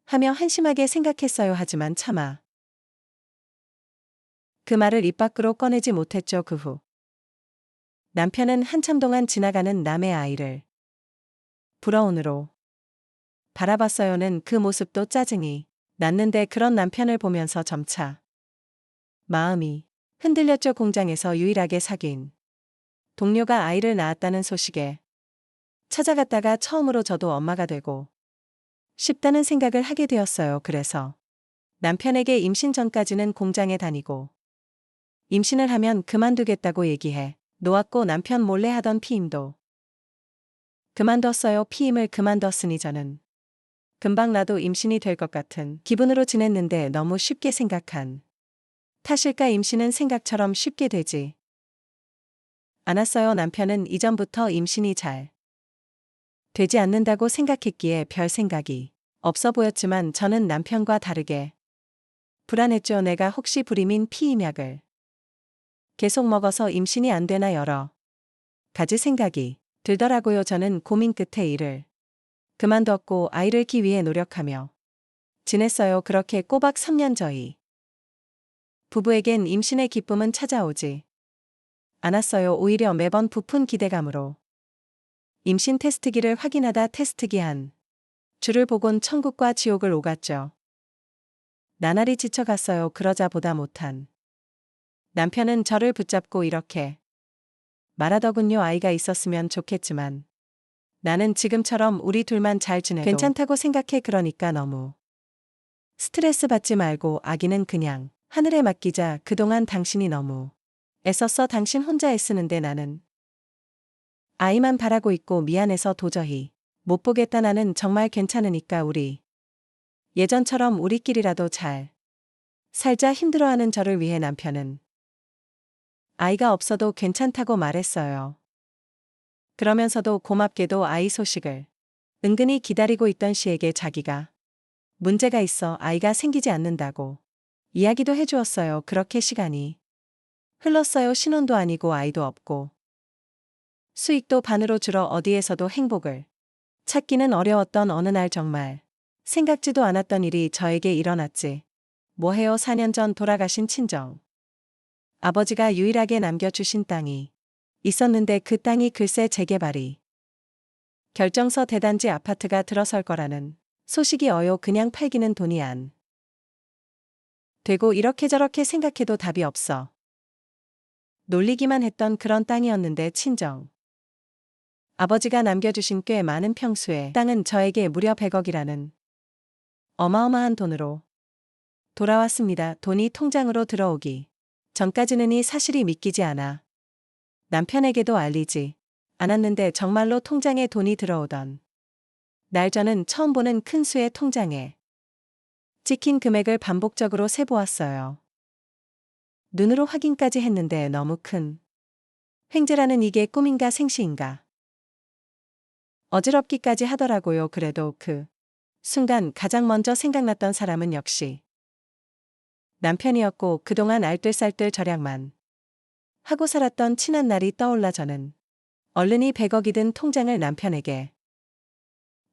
하며 한심하게 생각했어요. 하지만 차마 그 말을 입 밖으로 꺼내지 못했죠. 그 후 남편은 한참 동안 지나가는 남의 아이를 부러운으로 바라봤어요는 그 모습도 짜증이 났는데 그런 남편을 보면서 점차 마음이 흔들렸죠. 공장에서 유일하게 사귄 동료가 아이를 낳았다는 소식에 찾아갔다가 처음으로 저도 엄마가 되고 싶다는 생각을 하게 되었어요. 그래서 남편에게 임신 전까지는 공장에 다니고 임신을 하면 그만두겠다고 얘기해 놓았고 남편 몰래 하던 피임도 그만뒀어요. 피임을 그만뒀으니 저는 금방 나도 임신이 될 것 같은 기분으로 지냈는데 너무 쉽게 생각한 탓일까? 임신은 생각처럼 쉽게 되지 않았어요. 남편은 이전부터 임신이 잘 되지 않는다고 생각했기에 별 생각이 없어 보였지만 저는 남편과 다르게 불안했죠. 내가 혹시 불임인 피임약을 계속 먹어서 임신이 안 되나 여러 가지 생각이 들더라고요. 저는 고민 끝에 일을 그만뒀고 아이를 키우기 위해 노력하며 지냈어요. 그렇게 꼬박 3년 저희 부부에겐 임신의 기쁨은 찾아오지 않았어요. 오히려 매번 부푼 기대감으로 임신 테스트기를 확인하다 테스트기 한 줄을 보곤 천국과 지옥을 오갔죠. 나날이 지쳐갔어요. 그러자 보다 못한 남편은 저를 붙잡고 이렇게 말하더군요. 아이가 있었으면 좋겠지만 나는 지금처럼 우리 둘만 잘 지내도 괜찮다고 생각해. 그러니까 너무 스트레스 받지 말고 아기는 그냥 하늘에 맡기자. 그동안 당신이 너무 애썼어. 당신 혼자 애쓰는데 나는 아이만 바라고 있고 미안해서 도저히 못 보겠다. 나는 정말 괜찮으니까 우리 예전처럼 우리끼리라도 잘 살자. 힘들어하는 저를 위해 남편은 아이가 없어도 괜찮다고 말했어요. 그러면서도 고맙게도 아이 소식을 은근히 기다리고 있던 씨에게 자기가 문제가 있어 아이가 생기지 않는다고 이야기도 해주었어요. 그렇게 시간이 흘렀어요. 신혼도 아니고 아이도 없고 수익도 반으로 줄어 어디에서도 행복을 찾기는 어려웠던 어느 날 정말 생각지도 않았던 일이 저에게 일어났지. 뭐해요? 4년 전 돌아가신 친정 아버지가 유일하게 남겨주신 땅이 있었는데 그 땅이 글쎄 재개발이 결정서 대단지 아파트가 들어설 거라는 소식이 어요. 그냥 팔기는 돈이 안 되고 이렇게 저렇게 생각해도 답이 없어 놀리기만 했던 그런 땅이었는데 친정 아버지가 남겨주신 꽤 많은 평수의 땅은 저에게 무려 100억이라는 어마어마한 돈으로 돌아왔습니다. 돈이 통장으로 들어오기 전까지는 이 사실이 믿기지 않아 남편에게도 알리지 않았는데 정말로 통장에 돈이 들어오던 날 저는 처음 보는 큰 수의 통장에 찍힌 금액을 반복적으로 세보았어요. 눈으로 확인까지 했는데 너무 큰 횡재라는 이게 꿈인가 생시인가. 어지럽기까지 하더라고요. 그래도 그 순간 가장 먼저 생각났던 사람은 역시 남편이었고 그동안 알뜰살뜰 절약만 하고 살았던 친한 날이 떠올라 저는 얼른 이 100억이 든 통장을 남편에게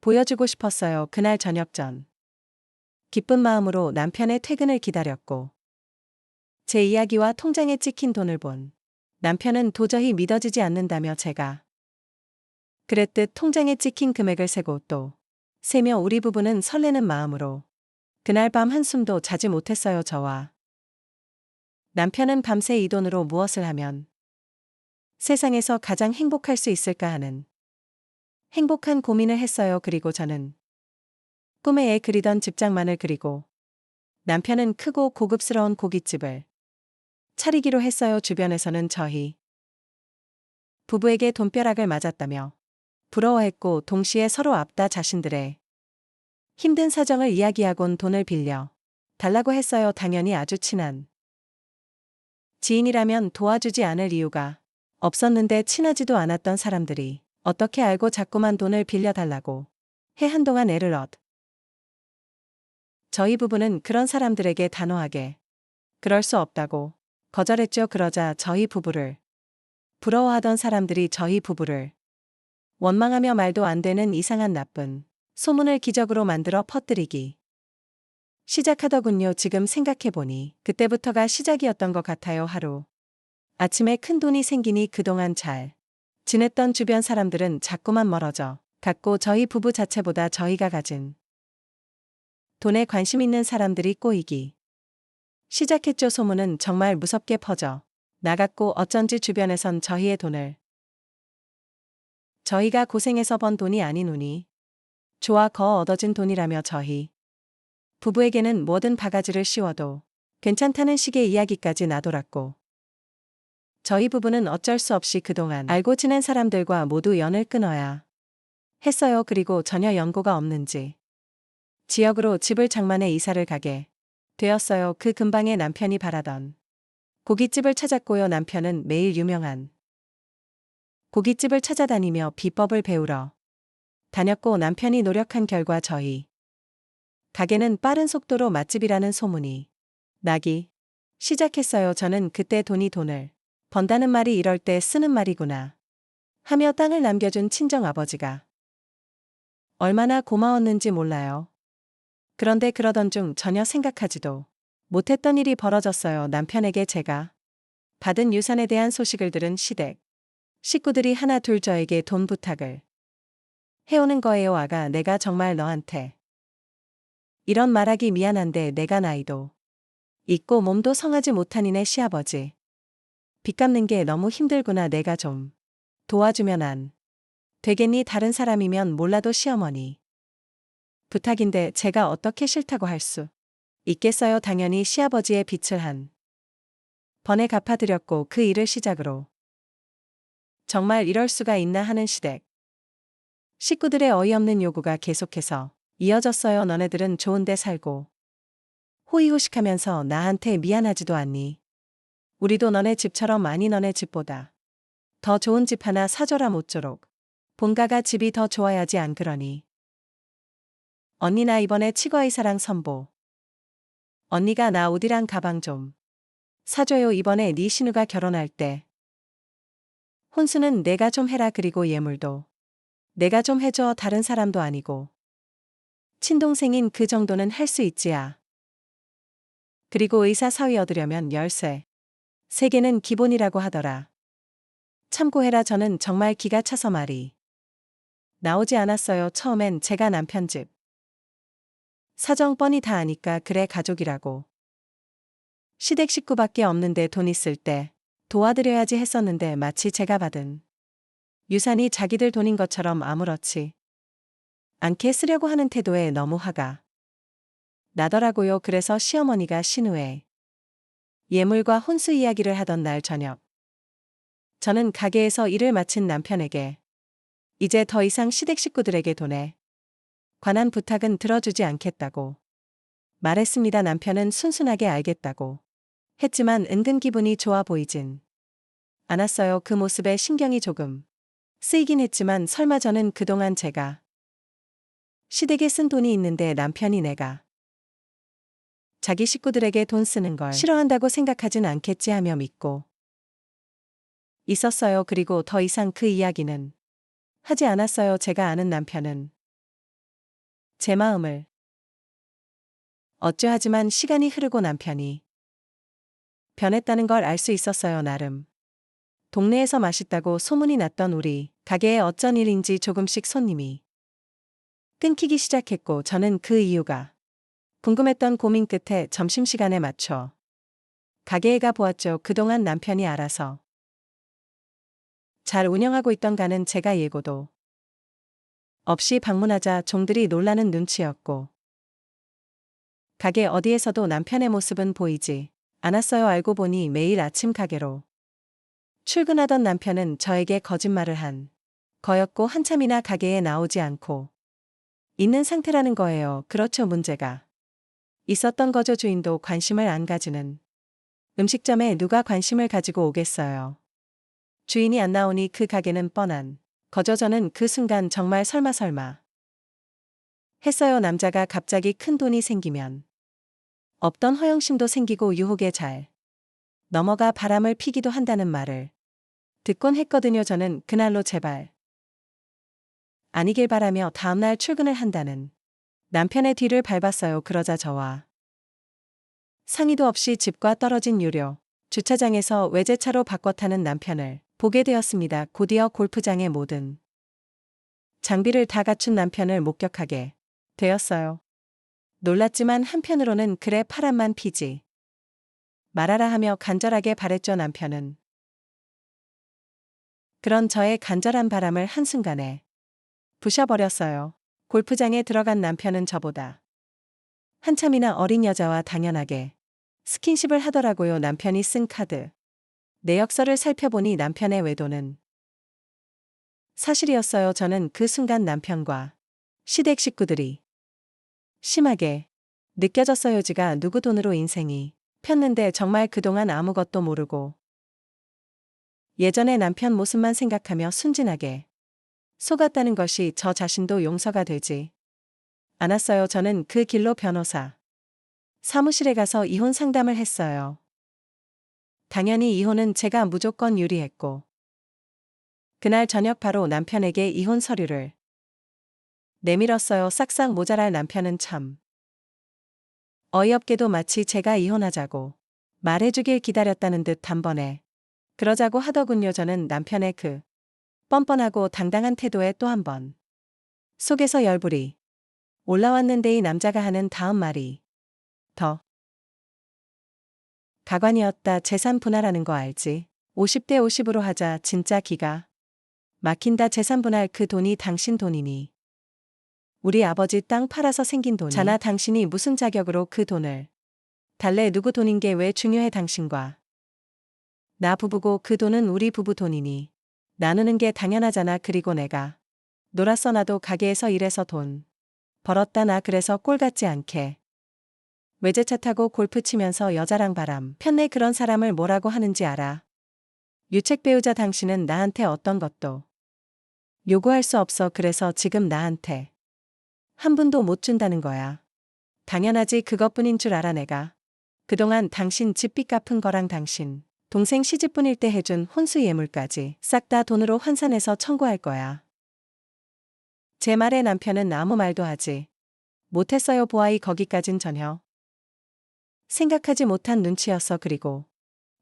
보여주고 싶었어요. 그날 저녁 전 기쁜 마음으로 남편의 퇴근을 기다렸고 제 이야기와 통장에 찍힌 돈을 본 남편은 도저히 믿어지지 않는다며 제가 그랬듯 통장에 찍힌 금액을 세고 또 세며 우리 부부는 설레는 마음으로 그날 밤 한숨도 자지 못했어요. 저와 남편은 밤새 이 돈으로 무엇을 하면 세상에서 가장 행복할 수 있을까 하는 행복한 고민을 했어요. 그리고 저는 꿈에 애 그리던 집장만을 그리고 남편은 크고 고급스러운 고깃집을 차리기로 했어요. 주변에서는 저희 부부에게 돈벼락을 맞았다며 부러워했고 동시에 서로 앞다 자신들의 힘든 사정을 이야기하곤 돈을 빌려 달라고 했어요. 당연히 아주 친한 지인이라면 도와주지 않을 이유가 없었는데 친하지도 않았던 사람들이 어떻게 알고 자꾸만 돈을 빌려달라고 해 한동안 애를 얻. 저희 부부는 그런 사람들에게 단호하게 그럴 수 없다고 거절했죠. 그러자 저희 부부를 부러워하던 사람들이 저희 부부를 원망하며 말도 안 되는 이상한 나쁜 소문을 기적으로 만들어 퍼뜨리기 시작하더군요. 지금 생각해보니 그때부터가 시작이었던 것 같아요. 하루 아침에 큰 돈이 생기니 그동안 잘 지냈던 주변 사람들은 자꾸만 멀어져 갔고 저희 부부 자체보다 저희가 가진 돈에 관심 있는 사람들이 꼬이기 시작했죠. 소문은 정말 무섭게 퍼져 나갔고 어쩐지 주변에선 저희의 돈을 저희가 고생해서 번 돈이 아닌 운이 좋아 거 얻어진 돈이라며 저희 부부에게는 뭐든 바가지를 씌워도 괜찮다는 식의 이야기까지 나돌았고 저희 부부는 어쩔 수 없이 그동안 알고 지낸 사람들과 모두 연을 끊어야 했어요. 그리고 전혀 연고가 없는지 지역으로 집을 장만해 이사를 가게 되었어요. 그 근방에 남편이 바라던 고깃집을 찾았고요. 남편은 매일 유명한 고깃집을 찾아다니며 비법을 배우러 다녔고 남편이 노력한 결과 저희 가게는 빠른 속도로 맛집이라는 소문이 나기 시작했어요. 저는 그때 돈을 번다는 말이 이럴 때 쓰는 말이구나 하며 땅을 남겨준 친정아버지가 얼마나 고마웠는지 몰라요. 그런데 그러던 중 전혀 생각하지도 못했던 일이 벌어졌어요. 남편에게 제가 받은 유산에 대한 소식을 들은 시댁 식구들이 하나 둘 저에게 돈 부탁을 해오는 거예요. 아가, 내가 정말 너한테 이런 말하기 미안한데 내가 나이도 있고 몸도 성하지 못한 이네 시아버지 빚 갚는 게 너무 힘들구나. 내가 좀 도와주면 안 되겠니? 다른 사람이면 몰라도 시어머니 부탁인데 제가 어떻게 싫다고 할 수 있겠어요. 당연히 시아버지의 빚을 한 번에 갚아드렸고 그 일을 시작으로 정말 이럴 수가 있나 하는 시댁 식구들의 어이없는 요구가 계속해서 이어졌어요. 너네들은 좋은데 살고 호의호식하면서 나한테 미안하지도 않니? 우리도 너네 집처럼 아니 너네 집보다 더 좋은 집 하나 사줘라. 모쪼록 본가가 집이 더 좋아야지 안 그러니? 언니 나 이번에 치과의사랑 선보. 언니가 나 옷이랑 가방 좀 사줘요. 이번에 네 신우가 결혼할 때 혼수는 내가 좀 해라. 그리고 예물도 내가 좀 해줘. 다른 사람도 아니고 친동생인 그 정도는 할 수 있지야. 그리고 의사 사위 얻으려면 열쇠 3개는 기본이라고 하더라. 참고해라. 저는 정말 기가 차서 말이 나오지 않았어요. 처음엔 제가 남편 집 사정 뻔히 다 아니까 그래 가족이라고 시댁 식구밖에 없는데 돈 있을 때 도와드려야지 했었는데 마치 제가 받은 유산이 자기들 돈인 것처럼 아무렇지 않게 쓰려고 하는 태도에 너무 화가 나더라고요. 그래서 시어머니가 신우의 예물과 혼수 이야기를 하던 날 저녁 저는 가게에서 일을 마친 남편에게 이제 더 이상 시댁 식구들에게 돈에 관한 부탁은 들어주지 않겠다고 말했습니다. 남편은 순순하게 알겠다고 했지만 은근 기분이 좋아 보이진 않았어요. 그 모습에 신경이 조금 쓰이긴 했지만 설마 저는 그동안 제가 시댁에 쓴 돈이 있는데 남편이 내가 자기 식구들에게 돈 쓰는 걸 싫어한다고 생각하진 않겠지 하며 믿고 있었어요. 그리고 더 이상 그 이야기는 하지 않았어요. 제가 아는 남편은 제 마음을 어쩌하지만 시간이 흐르고 남편이 변했다는 걸 알 수 있었어요. 나름 동네에서 맛있다고 소문이 났던 우리 가게에 어쩐 일인지 조금씩 손님이 끊기기 시작했고 저는 그 이유가 궁금했던 고민 끝에 점심시간에 맞춰 가게에 가 보았죠. 그동안 남편이 알아서 잘 운영하고 있던가는 제가 예고도 없이 방문하자 종들이 놀라는 눈치였고 가게 어디에서도 남편의 모습은 보이지 않았어요. 알고 보니 매일 아침 가게로 출근하던 남편은 저에게 거짓말을 한 거였고 한참이나 가게에 나오지 않고 있는 상태라는 거예요. 그렇죠. 문제가 있었던 거죠. 주인도 관심을 안 가지는 음식점에 누가 관심을 가지고 오겠어요. 주인이 안 나오니 그 가게는 뻔한 거죠. 저는 그 순간 정말 설마 했어요. 남자가 갑자기 큰 돈이 생기면 없던 허영심도 생기고 유혹에 잘 넘어가 바람을 피기도 한다는 말을 듣곤 했거든요. 저는 그날로 제발 아니길 바라며 다음날 출근을 한다는 남편의 뒤를 밟았어요. 그러자 저와 상의도 없이 집과 떨어진 유료 주차장에서 외제차로 바꿔 타는 남편을 보게 되었습니다. 곧이어 골프장의 모든 장비를 다 갖춘 남편을 목격하게 되었어요. 놀랐지만 한편으로는 그래 파란만 피지 말아라 하며 간절하게 바랬죠. 남편은 그런 저의 간절한 바람을 한순간에 부셔버렸어요. 골프장에 들어간 남편은 저보다 한참이나 어린 여자와 당연하게 스킨십을 하더라고요. 남편이 쓴 카드 내역서를 살펴보니 남편의 외도는 사실이었어요. 저는 그 순간 남편과 시댁 식구들이 심하게 느껴졌어요. 지가 누구 돈으로 인생이 폈는데 정말 그동안 아무것도 모르고 예전의 남편 모습만 생각하며 순진하게 속았다는 것이 저 자신도 용서가 되지 않았어요. 저는 그 길로 변호사 사무실에 가서 이혼 상담을 했어요. 당연히 이혼은 제가 무조건 유리했고 그날 저녁 바로 남편에게 이혼 서류를 내밀었어요. 싹싹 모자랄 남편은 참 어이없게도 마치 제가 이혼하자고 말해주길 기다렸다는 듯 단번에 그러자고 하더군요. 저는 남편의 그 뻔뻔하고 당당한 태도에 또 한 번 속에서 열불이 올라왔는데 이 남자가 하는 다음 말이 더 가관이었다. 재산 분할하는 거 알지? 50대 50으로 하자. 진짜 기가 막힌다. 재산 분할 그 돈이 당신 돈이니 우리 아버지 땅 팔아서 생긴 돈이잖아. 당신이 무슨 자격으로 그 돈을 달래. 누구 돈인 게 왜 중요해. 당신과 나 부부고 그 돈은 우리 부부 돈이니 나누는 게 당연하잖아. 그리고 내가 놀았어. 나도 가게에서 일해서 돈 벌었다. 나 그래서 꼴 같지 않게 외제차 타고 골프 치면서 여자랑 바람 폈네. 그런 사람을 뭐라고 하는지 알아? 유책 배우자. 당신은 나한테 어떤 것도 요구할 수 없어. 그래서 지금 나한테 한 푼도 못 준다는 거야. 당연하지. 그것뿐인 줄 알아. 내가 그동안 당신 집빚 갚은 거랑 당신 동생 시집분일 때 해준 혼수 예물까지 싹 다 돈으로 환산해서 청구할 거야. 제 말에 남편은 아무 말도 하지 못했어요. 보아이 거기까진 전혀 생각하지 못한 눈치였어. 그리고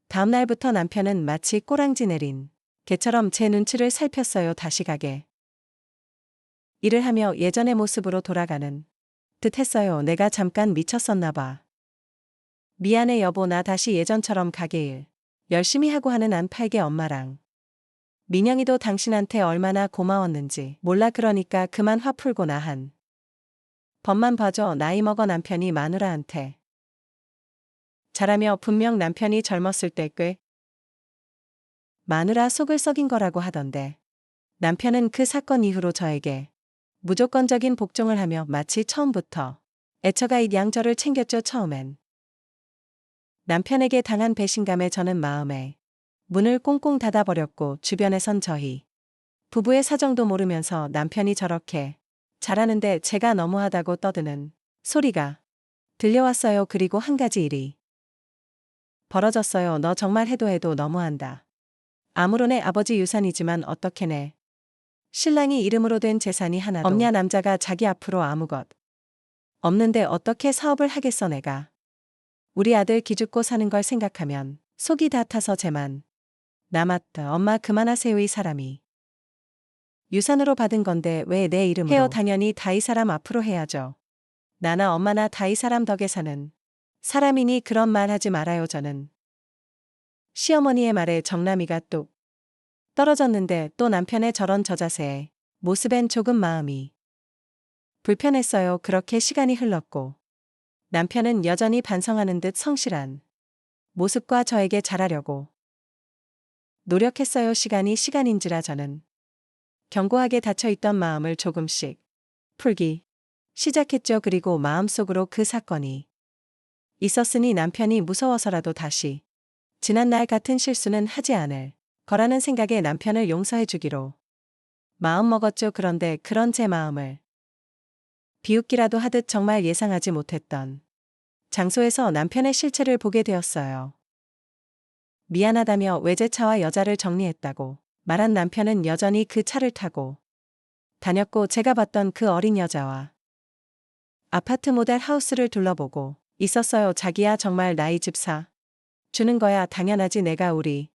다음 날부터 남편은 마치 꼬랑지 내린 개처럼 제 눈치를 살폈어요. 다시 가게 일을 하며 예전의 모습으로 돌아가는 듯 했어요. 내가 잠깐 미쳤었나 봐. 미안해 여보. 나 다시 예전처럼 가게 일 열심히 하고 하는 안팔게 엄마랑 민영이도 당신한테 얼마나 고마웠는지 몰라. 그러니까 그만 화 풀고 나 한 번만 봐줘. 나이 먹어. 남편이 마누라한테 잘하며 분명 남편이 젊었을 때 꽤 마누라 속을 썩인 거라고 하던데. 남편은 그 사건 이후로 저에게 무조건적인 복종을 하며 마치 처음부터 애처가이 양 저를 챙겼죠. 처음엔 남편에게 당한 배신감에 저는 마음에 문을 꽁꽁 닫아버렸고 주변에선 저희 부부의 사정도 모르면서 남편이 저렇게 잘하는데 제가 너무하다고 떠드는 소리가 들려왔어요. 그리고 한 가지 일이 벌어졌어요. 너 정말 해도 너무한다. 아무런 애 아버지 유산이지만 어떻게 내 신랑이 이름으로 된 재산이 하나도 없냐. 남자가 자기 앞으로 아무것 없는데 어떻게 사업을 하겠어. 내가 우리 아들 기죽고 사는 걸 생각하면 속이 다 타서 제만 남았다. 엄마 그만하세요. 이 사람이 유산으로 받은 건데 왜 내 이름으로 해요. 당연히 다 이 사람 앞으로 해야죠. 나나 엄마나 다 이 사람 덕에 사는 사람이니 그런 말 하지 말아요. 저는 시어머니의 말에 정남이가 뚝 떨어졌는데 또 남편의 저런 저자세에 모습엔 조금 마음이 불편했어요. 그렇게 시간이 흘렀고 남편은 여전히 반성하는 듯 성실한 모습과 저에게 잘하려고 노력했어요. 시간인지라 저는 견고하게 닫혀있던 마음을 조금씩 풀기 시작했죠. 그리고 마음속으로 그 사건이 있었으니 남편이 무서워서라도 다시 지난날 같은 실수는 하지 않을 거라는 생각에 남편을 용서해주기로 마음먹었죠. 그런데 그런 제 마음을 비웃기라도 하듯 정말 예상하지 못했던 장소에서 남편의 실체를 보게 되었어요. 미안하다며 외제차와 여자를 정리했다고 말한 남편은 여전히 그 차를 타고 다녔고 제가 봤던 그 어린 여자와 아파트 모델 하우스를 둘러보고 있었어요. 자기야 정말 나이 집 사 주는 거야. 당연하지. 내가 우리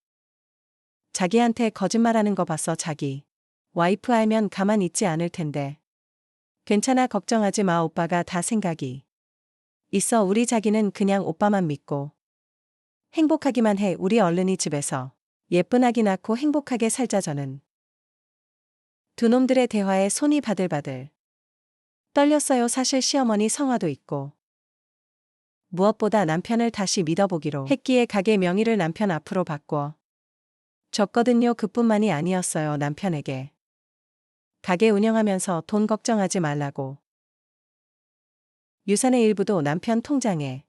자기한테 거짓말하는 거 봤어. 자기 와이프 알면 가만 있지 않을 텐데. 괜찮아. 걱정하지 마. 오빠가 다 생각이 있어. 우리 자기는 그냥 오빠만 믿고 행복하기만 해. 우리 얼른이 집에서 예쁜 아기 낳고 행복하게 살자. 저는 두 놈들의 대화에 손이 바들바들 떨렸어요. 사실 시어머니 성화도 있고 무엇보다 남편을 다시 믿어보기로 했기에 가게 명의를 남편 앞으로 바꿔 줬거든요. 그뿐만이 아니었어요. 남편에게 가게 운영하면서 돈 걱정하지 말라고 유산의 일부도 남편 통장에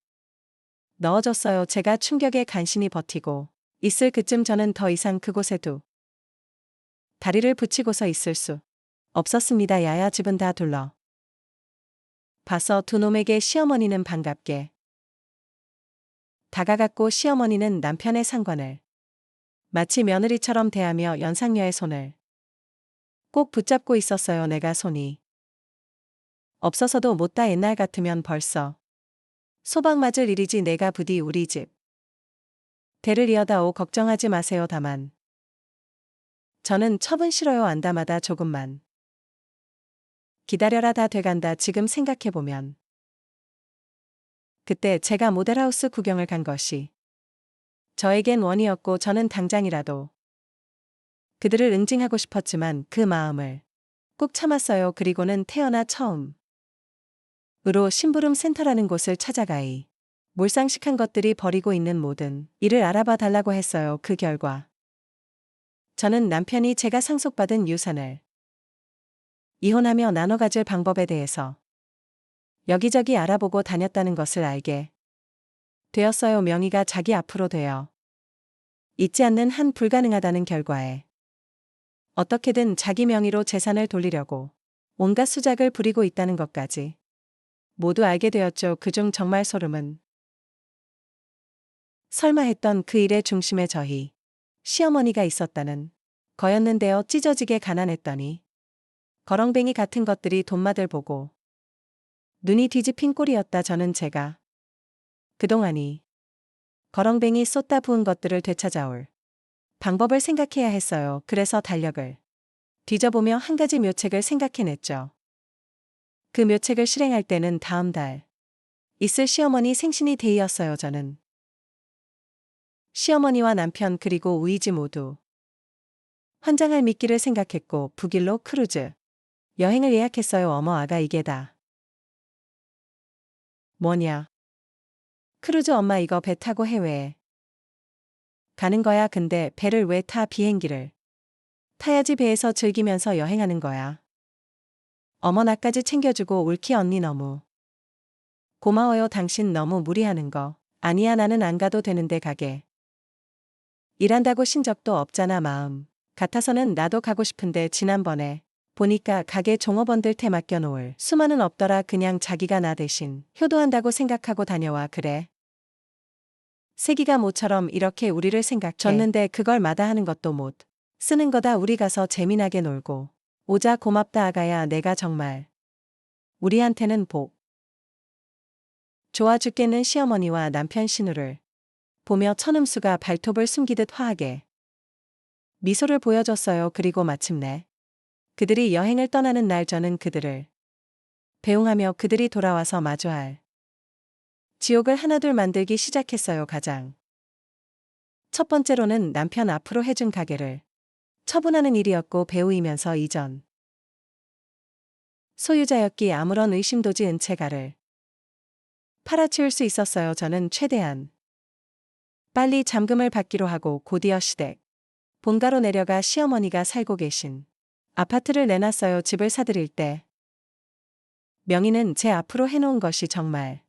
넣어줬어요. 제가 충격에 간신히 버티고 있을 그쯤 저는 더 이상 그곳에 다리를 붙이고서 있을 수 없었습니다. 야야 집은 다 둘러 봐서 두 놈에게 시어머니는 반갑게 다가갔고 시어머니는 남편의 상관을 마치 며느리처럼 대하며 연상녀의 손을 꼭 붙잡고 있었어요. 내가 손이 없어서도 못다. 옛날 같으면 벌써 소방 맞을 일이지. 내가 부디 우리 집 대를 이어다오. 걱정하지 마세요. 다만 저는 첩은 싫어요. 안다마다 조금만 기다려라. 다 돼간다. 지금 생각해보면 그때 제가 모델하우스 구경을 간 것이 저에겐 원이었고 저는 당장이라도 그들을 응징하고 싶었지만 그 마음을 꾹 참았어요. 그리고는 태어나 처음으로 심부름 센터라는 곳을 찾아가이 몰상식한 것들이 버리고 있는 모든 일을 알아봐 달라고 했어요. 그 결과 저는 남편이 제가 상속받은 유산을 이혼하며 나눠 가질 방법에 대해서 여기저기 알아보고 다녔다는 것을 알게 되었어요. 명의가 자기 앞으로 되어 있지 않는 한 불가능하다는 결과에 어떻게든 자기 명의로 재산을 돌리려고 온갖 수작을 부리고 있다는 것까지 모두 알게 되었죠. 그중 정말 소름은 설마 했던 그 일의 중심에 저희 시어머니가 있었다는 거였는데요. 찢어지게 가난했더니 거렁뱅이 같은 것들이 돈맛을 보고 눈이 뒤집힌 꼴이었다. 저는 제가 그동안이 거렁뱅이 쏟다 부은 것들을 되찾아올 방법을 생각해야 했어요. 그래서 달력을 뒤져보며 한 가지 묘책을 생각해냈죠. 그 묘책을 실행할 때는 다음 달 있을 시어머니 생신이 데이였어요. 저는 시어머니와 남편 그리고 우이지 모두 환장할 미끼를 생각했고 북일로 크루즈 여행을 예약했어요. 어머 아가 이게 다 뭐냐? 크루즈 엄마 이거 배 타고 해외에 가는 거야. 근데 배를 왜 타? 비행기를 타야지. 배에서 즐기면서 여행하는 거야. 어머, 나까지 챙겨주고. 울키 언니 너무 고마워요. 당신 너무 무리하는 거. 아니야, 나는 안 가도 되는데. 가게 일한다고 신 적도 없잖아. 마음 같아서는 나도 가고 싶은데 지난번에 보니까 가게 종업원들테 맡겨놓을 수만은 없더라. 그냥 자기가 나 대신 효도한다고 생각하고 다녀와. 그래. 세기가 모처럼 이렇게 우리를 생각해 줬는데 그걸 마다하는 것도 못 쓰는 거다. 우리 가서 재미나게 놀고 오자. 고맙다 아가야. 내가 정말 우리한테는 복 좋아 죽겠는 시어머니와 남편 신우를 보며 천음수가 발톱을 숨기듯 화하게 미소를 보여줬어요. 그리고 마침내 그들이 여행을 떠나는 날 저는 그들을 배웅하며 그들이 돌아와서 마주할 지옥을 하나둘 만들기 시작했어요. 가장 첫 번째로는 남편 앞으로 해준 가게를 처분하는 일이었고, 배우이면서 이전 소유자였기 아무런 의심도지 은채가를 팔아치울 수 있었어요. 저는 최대한 빨리 잠금을 받기로 하고 곧이어 시댁 본가로 내려가 시어머니가 살고 계신 아파트를 내놨어요. 집을 사들일 때 명의는 제 앞으로 해놓은 것이 정말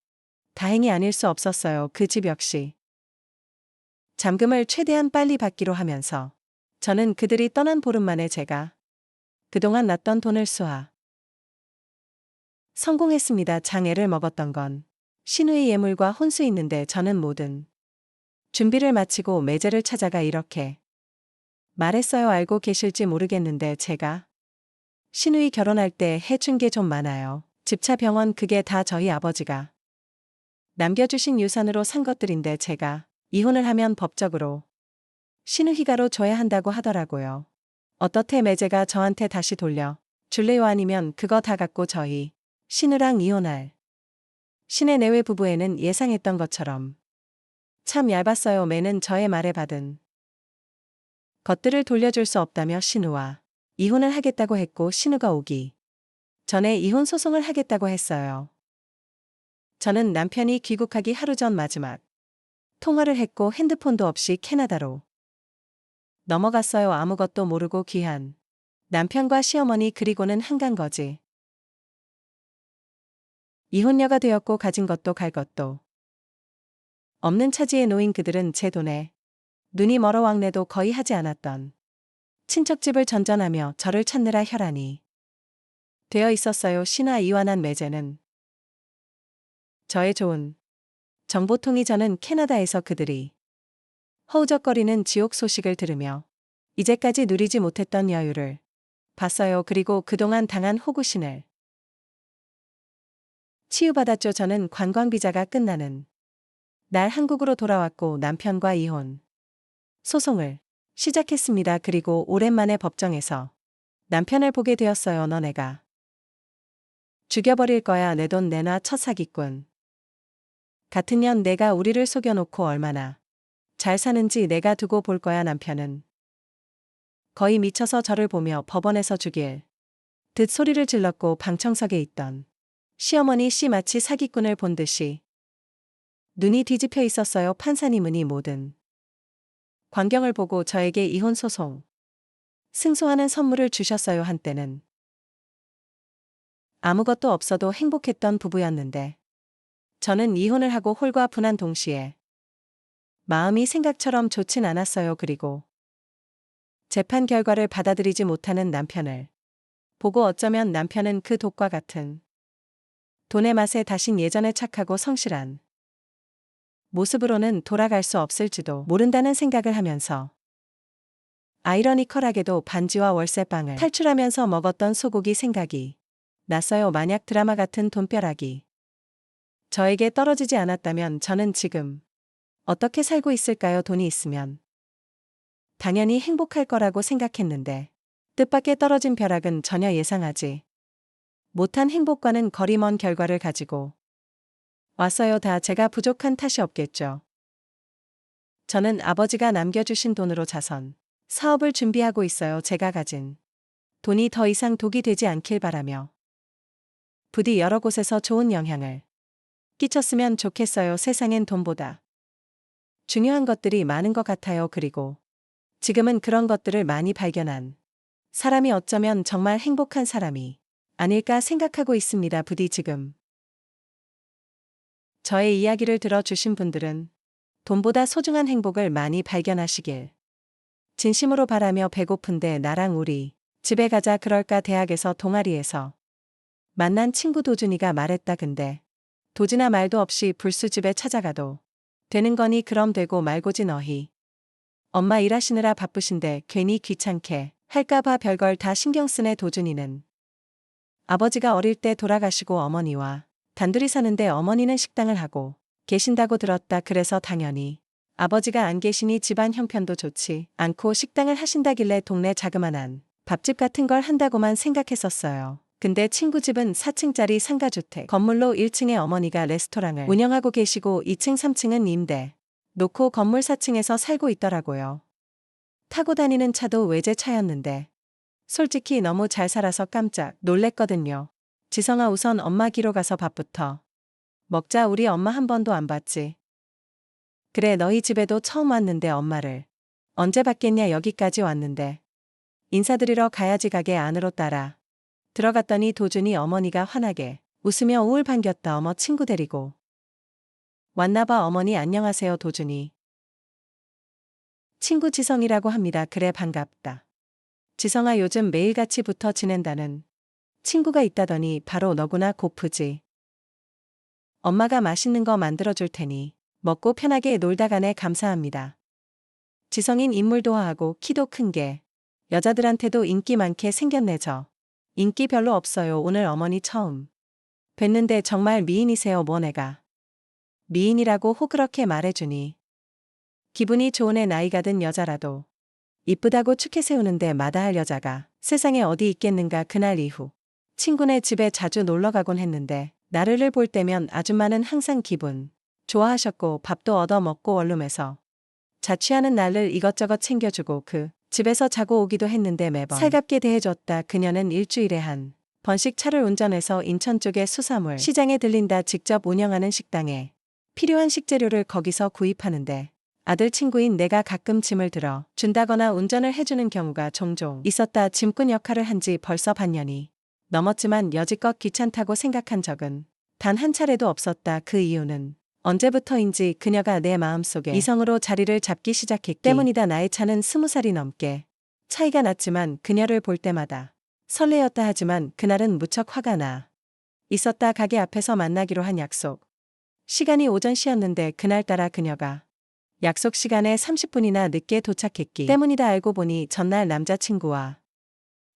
다행이 아닐 수 없었어요. 그 집 역시 잠금을 최대한 빨리 받기로 하면서 저는 그들이 떠난 보름 만에 제가 그동안 놨던 돈을 수하 성공했습니다. 장애를 먹었던 건 신우의 예물과 혼수 있는데 저는 모든 준비를 마치고 매제를 찾아가 이렇게 말했어요. 알고 계실지 모르겠는데 제가 신우이 결혼할 때 해준 게 좀 많아요. 집차 병원 그게 다 저희 아버지가 남겨주신 유산으로 산 것들인데 제가 이혼을 하면 법적으로 신우희가로 줘야 한다고 하더라고요. 어떻게 매제가 저한테 다시 돌려 줄래요? 아니면 그거 다 갖고 저희 신우랑 이혼할 신의 내외 부부에는 예상했던 것처럼 참 얇았어요. 매는 저의 말에 받은 것들을 돌려줄 수 없다며 신우와 이혼을 하겠다고 했고, 신우가 오기 전에 이혼 소송을 하겠다고 했어요. 저는 남편이 귀국하기 하루 전 마지막 통화를 했고 핸드폰도 없이 캐나다로 넘어갔어요. 아무것도 모르고 귀한 남편과 시어머니 그리고는 한간거지 이혼녀가 되었고, 가진 것도 갈 것도 없는 차지에 놓인 그들은 제 돈에 눈이 멀어 왕래도 거의 하지 않았던 친척집을 전전하며 저를 찾느라 혈안이 되어 있었어요. 신화 이완한 매제는 저의 좋은 정보통이. 저는 캐나다에서 그들이 허우적거리는 지옥 소식을 들으며 이제까지 누리지 못했던 여유를 봤어요. 그리고 그동안 당한 호구신을 치유받았죠. 저는 관광비자가 끝나는 날 한국으로 돌아왔고 남편과 이혼 소송을 시작했습니다. 그리고 오랜만에 법정에서 남편을 보게 되었어요. 너 내가 죽여버릴 거야. 내 돈 내놔. 첫 사기꾼 같은 년 내가 우리를 속여놓고 얼마나 잘 사는지 내가 두고 볼 거야. 남편은 거의 미쳐서 저를 보며 법원에서 죽일 듯 소리를 질렀고, 방청석에 있던 시어머니 씨 마치 사기꾼을 본 듯이 눈이 뒤집혀 있었어요. 판사님은이 모든 광경을 보고 저에게 이혼 소송 승소하는 선물을 주셨어요. 한때는 아무것도 없어도 행복했던 부부였는데 저는 이혼을 하고 홀과 분한 동시에 마음이 생각처럼 좋진 않았어요. 그리고 재판 결과를 받아들이지 못하는 남편을 보고 어쩌면 남편은 그 독과 같은 돈의 맛에 다신 예전에 착하고 성실한 모습으로는 돌아갈 수 없을지도 모른다는 생각을 하면서 아이러니컬하게도 반지와 월세방을 탈출하면서 먹었던 소고기 생각이 났어요. 만약 드라마 같은 돈벼락이 저에게 떨어지지 않았다면 저는 지금 어떻게 살고 있을까요? 돈이 있으면 당연히 행복할 거라고 생각했는데 뜻밖의 떨어진 벼락은 전혀 예상하지 못한 행복과는 거리 먼 결과를 가지고 왔어요. 다 제가 부족한 탓이 없겠죠. 저는 아버지가 남겨주신 돈으로 자선 사업을 준비하고 있어요. 제가 가진 돈이 더 이상 독이 되지 않길 바라며 부디 여러 곳에서 좋은 영향을 끼쳤으면 좋겠어요. 세상엔 돈보다 중요한 것들이 많은 것 같아요. 그리고 지금은 그런 것들을 많이 발견한 사람이 어쩌면 정말 행복한 사람이 아닐까 생각하고 있습니다. 부디 지금 저의 이야기를 들어주신 분들은 돈보다 소중한 행복을 많이 발견하시길 진심으로 바라며 배고픈데 나랑 우리 집에 가자. 그럴까? 대학에서 동아리에서 만난 친구 도준이가 말했다. 근데 도진아 말도 없이 불수집에 찾아가도 되는 거니? 그럼 되고 말고지. 너희 엄마 일하시느라 바쁘신데 괜히 귀찮게 할까봐 별걸 다 신경 쓰네. 도준이는 아버지가 어릴 때 돌아가시고 어머니와 단둘이 사는데 어머니는 식당을 하고 계신다고 들었다. 그래서 당연히 아버지가 안 계시니 집안 형편도 좋지 않고 식당을 하신다길래 동네 자그만한 밥집 같은 걸 한다고만 생각했었어요. 근데 친구 집은 4층짜리 상가주택 건물로 1층에 어머니가 레스토랑을 운영하고 계시고 2층 3층은 임대 놓고 건물 4층에서 살고 있더라고요. 타고 다니는 차도 외제차였는데 솔직히 너무 잘 살아서 깜짝 놀랬거든요. 지성아, 우선 엄마 기로 가서 밥부터 먹자. 우리 엄마 한 번도 안 봤지. 그래, 너희 집에도 처음 왔는데 엄마를 언제 봤겠냐. 여기까지 왔는데 인사드리러 가야지. 가게 안으로 따라 들어갔더니 도준이 어머니가 환하게 웃으며 우울 반겼다. 어머, 친구 데리고 왔나봐. 어머니 안녕하세요. 도준이 친구 지성이라고 합니다. 그래, 반갑다. 지성아, 요즘 매일같이 붙어 지낸다는 친구가 있다더니 바로 너구나. 고프지. 엄마가 맛있는 거 만들어줄 테니 먹고 편하게 놀다 가네. 감사합니다. 지성인 인물도화하고 키도 큰 게 여자들한테도 인기 많게 생겼네. 저 인기 별로 없어요. 오늘 어머니 처음 뵀는데 정말 미인이세요. 뭐 내가 미인이라고 호그렇게 말해주니 기분이 좋으네. 나이가 든 여자라도 이쁘다고 축해 세우는데 마다할 여자가 세상에 어디 있겠는가. 그날 이후 친구네 집에 자주 놀러가곤 했는데 나르를 볼 때면 아줌마는 항상 기분 좋아하셨고 밥도 얻어먹고 원룸에서 자취하는 날을 이것저것 챙겨주고 그 집에서 자고 오기도 했는데 매번 살갑게 대해줬다. 그녀는 일주일에 한 번씩 차를 운전해서 인천 쪽의 수산물 시장에 들린다. 직접 운영하는 식당에 필요한 식재료를 거기서 구입하는데 아들 친구인 내가 가끔 짐을 들어 준다거나 운전을 해주는 경우가 종종 있었다. 짐꾼 역할을 한 지 벌써 반년이 넘었지만 여지껏 귀찮다고 생각한 적은 단 한 차례도 없었다. 그 이유는 언제부터인지 그녀가 내 마음속에 이성으로 자리를 잡기 시작했기 때문이다. 나의 차는 20살이 넘게 차이가 났지만 그녀를 볼 때마다 설레었다. 하지만 그날은 무척 화가 나 있었다. 가게 앞에서 만나기로 한 약속 시간이 오전 시였는데 그날따라 그녀가 약속 시간에 30분이나 늦게 도착했기 때문이다. 알고 보니 전날 남자친구와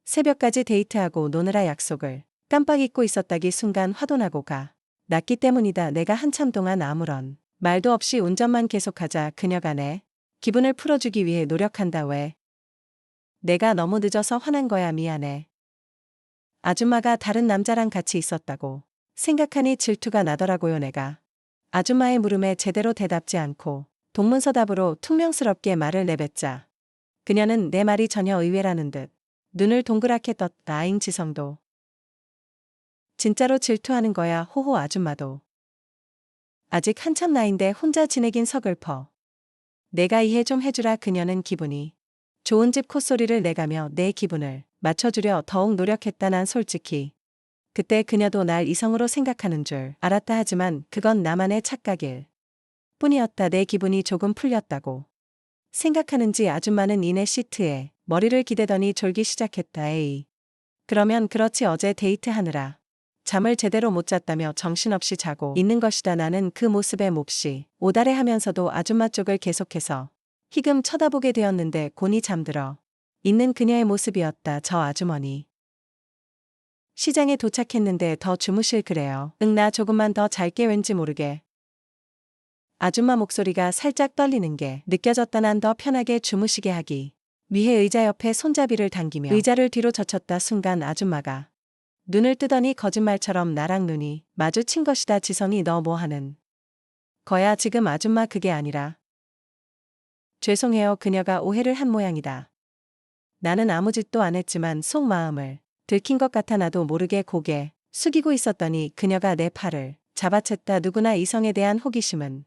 새벽까지 데이트하고 노느라 약속을 깜빡 잊고 있었다기 순간 화도 나고 가 났기 때문이다. 내가 한참 동안 아무런 말도 없이 운전만 계속하자 그녀가 내 기분을 풀어주기 위해 노력한다. 왜? 내가 너무 늦어서 화난 거야. 미안해. 아줌마가 다른 남자랑 같이 있었다고 생각하니 질투가 나더라고요. 내가 아줌마의 물음에 제대로 대답지 않고 동문서답으로 퉁명스럽게 말을 내뱉자 그녀는 내 말이 전혀 의외라는 듯 눈을 동그랗게 떴다. 아잉, 지성도 진짜로 질투하는 거야. 호호. 아줌마도 아직 한참 나인데 혼자 지내긴 서글퍼. 내가 이해 좀 해주라. 그녀는 기분이 좋은 집 콧소리를 내가며 내 기분을 맞춰주려 더욱 노력했다. 난 솔직히 그때 그녀도 날 이성으로 생각하는 줄 알았다. 하지만 그건 나만의 착각일 뿐이었다. 내 기분이 조금 풀렸다고 생각하는지 아줌마는 이내 시트에 머리를 기대더니 졸기 시작했다. 에이, 그러면 그렇지. 어제 데이트하느라 잠을 제대로 못 잤다며 정신없이 자고 있는 것이다. 나는 그 모습에 몹시 오달해하면서도 아줌마 쪽을 계속해서 희금 쳐다보게 되었는데 곤히 잠들어 있는 그녀의 모습이었다. 저 아주머니 시장에 도착했는데 더 주무실 그래요? 응, 나 조금만 더 잘게. 왠지 모르게 아줌마 목소리가 살짝 떨리는 게 느껴졌다. 난 더 편하게 주무시게 하기 위해 의자 옆에 손잡이를 당기며 의자를 뒤로 젖혔다. 순간 아줌마가 눈을 뜨더니 거짓말처럼 나랑 눈이 마주친 것이다. 지성이, 너 뭐 하는 거야 지금? 아줌마, 그게 아니라. 죄송해요. 그녀가 오해를 한 모양이다. 나는 아무 짓도 안 했지만 속마음을 들킨 것 같아 나도 모르게 고개 숙이고 있었더니 그녀가 내 팔을 잡아챘다. 누구나 이성에 대한 호기심은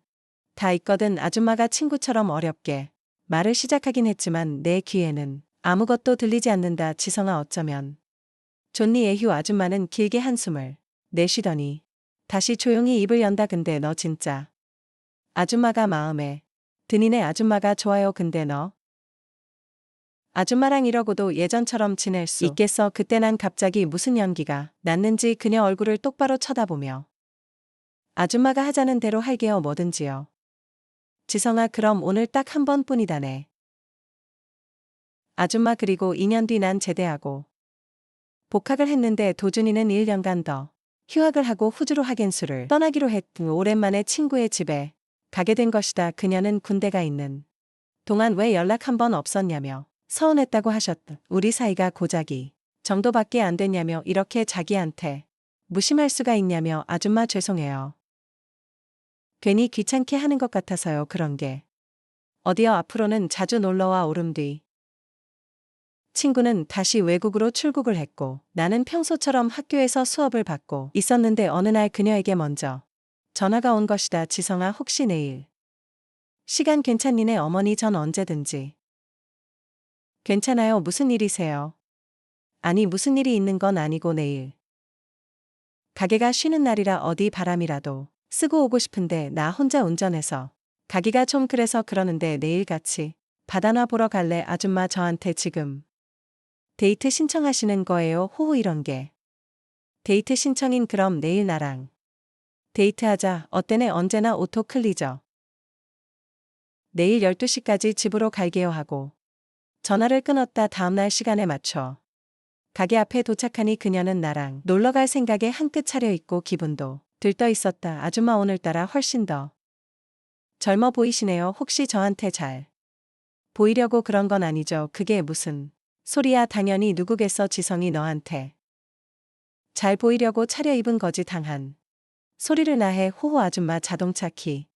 다 있거든. 아줌마가 친구처럼 어렵게 말을 시작하긴 했지만 내 귀에는 아무것도 들리지 않는다. 지성아 어쩌면. 존니 에휴. 아줌마는 길게 한숨을 내쉬더니 다시 조용히 입을 연다. 근데 너 진짜 아줌마가 마음에 드니네. 아줌마가 좋아요. 근데 너 아줌마랑 이러고도 예전처럼 지낼 수 있겠어? 그때 난 갑자기 무슨 연기가 났는지 그녀 얼굴을 똑바로 쳐다보며 아줌마가 하자는 대로 할게요. 뭐든지요. 지성아 그럼 오늘 딱 한 번뿐이다네. 아줌마 그리고 2년 뒤 난 제대하고 복학을 했는데 도준이는 1년간 더 휴학을 하고 후주로 학연수를 떠나기로 했고 오랜만에 친구의 집에 가게 된 것이다. 그녀는 군대가 있는 동안 왜 연락 한 번 없었냐며 서운했다고 하셨다. 우리 사이가 고작이 정도밖에 안 됐냐며 이렇게 자기한테 무심할 수가 있냐며 아줌마 죄송해요. 괜히 귀찮게 하는 것 같아서요. 그런 게 어디요. 앞으로는 자주 놀러와. 오름 뒤 친구는 다시 외국으로 출국을 했고 나는 평소처럼 학교에서 수업을 받고 있었는데 어느 날 그녀에게 먼저 전화가 온 것이다. 지성아 혹시 내일 시간 괜찮니네? 어머니 전 언제든지. 괜찮아요. 무슨 일이세요? 아니 무슨 일이 있는 건 아니고 내일 가게가 쉬는 날이라 어디 바람이라도 쓰고 오고 싶은데 나 혼자 운전해서 가기가 좀 그래서 그러는데 내일 같이 바다나 보러 갈래? 아줌마 저한테 지금 데이트 신청하시는 거예요? 호호 이런 게 데이트 신청인. 그럼 내일 나랑 데이트하자. 어때네? 언제나 오토 클리저. 내일 12시까지 집으로 갈게요 하고 전화를 끊었다. 다음날 시간에 맞춰 가게 앞에 도착하니 그녀는 나랑 놀러갈 생각에 한끗 차려입고 기분도 들떠 있었다. 아줌마 오늘따라 훨씬 더 젊어 보이시네요. 혹시 저한테 잘 보이려고 그런 건 아니죠? 그게 무슨 소리야. 당연히 누구겠어. 지성이 너한테 잘 보이려고 차려입은 거지. 당한 소리를 나 해. 호호. 아줌마 자동차 키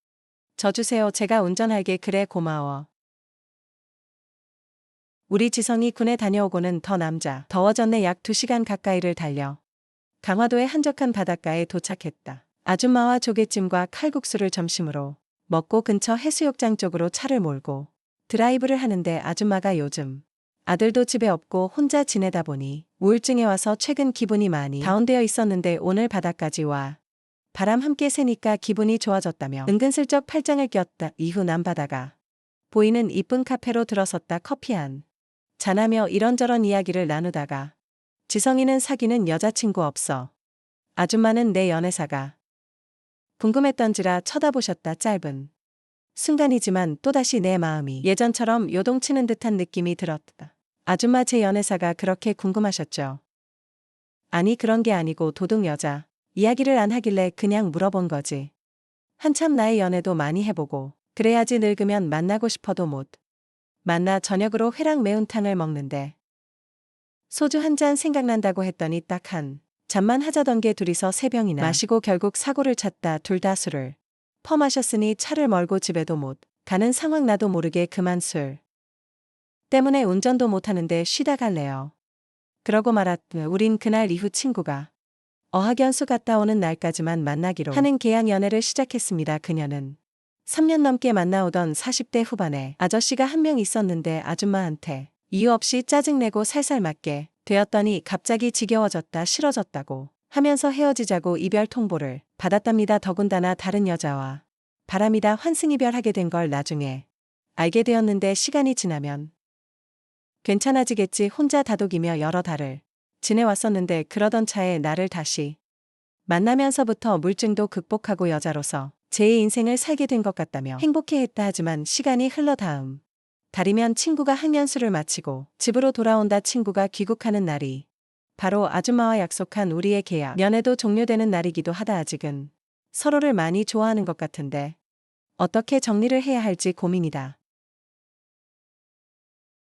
져주세요. 제가 운전할게. 그래 고마워. 우리 지성이 군에 다녀오고는 더 남자 더워졌네. 약 2시간 가까이를 달려 강화도의 한적한 바닷가에 도착했다. 아줌마와 조개찜과 칼국수를 점심으로 먹고 근처 해수욕장 쪽으로 차를 몰고 드라이브를 하는데 아줌마가 요즘 아들도 집에 없고 혼자 지내다 보니 우울증에 와서 최근 기분이 많이 다운되어 있었는데 오늘 바다까지 와 바람 함께 새니까 기분이 좋아졌다며 은근슬쩍 팔짱을 꼈다. 이후 남바다가 보이는 이쁜 카페로 들어섰다. 커피 한 잔하며 이런저런 이야기를 나누다가 지성이는 사귀는 여자친구 없어? 아줌마는 내 연애사가 궁금했던지라 쳐다보셨다. 짧은 순간이지만 또다시 내 마음이 예전처럼 요동치는 듯한 느낌이 들었다. 아줌마 제 연애사가 그렇게 궁금하셨죠? 아니 그런 게 아니고 도둑 여자 이야기를 안 하길래 그냥 물어본 거지. 한참 나의 연애도 많이 해보고 그래야지 늙으면 만나고 싶어도 못 만나. 저녁으로 회랑 매운탕을 먹는데 소주 한 잔 생각난다고 했더니 딱 한 잔만 하자던 게 둘이서 3병이나 마시고 결국 사고를 쳤다. 둘 다 술을 퍼마셨으니 차를 몰고 집에도 못 가는 상황. 나도 모르게 그만 술 때문에 운전도 못하는데 쉬다 갈래요. 그러고 말았다. 우린 그날 이후 친구가 어학연수 갔다 오는 날까지만 만나기로 하는 계약 연애를 시작했습니다. 그녀는 3년 넘게 만나오던 40대 후반의 아저씨가 한 명 있었는데 아줌마한테 이유 없이 짜증내고 살살 맞게 되었더니 갑자기 지겨워졌다. 싫어졌다고 하면서 헤어지자고 이별 통보를 받았답니다. 더군다나 다른 여자와 바람이다 환승이별하게 된 걸 나중에 알게 되었는데 시간이 지나면 괜찮아지겠지 혼자 다독이며 여러 달을 지내왔었는데 그러던 차에 나를 다시 만나면서부터 물증도 극복하고 여자로서 제 인생을 살게 된 것 같다며 행복해했다. 하지만 시간이 흘러 다음 달이면 친구가 학년수를 마치고 집으로 돌아온다. 친구가 귀국하는 날이 바로 아줌마와 약속한 우리의 계약 연애도 종료되는 날이기도 하다. 아직은 서로를 많이 좋아하는 것 같은데 어떻게 정리를 해야 할지 고민이다.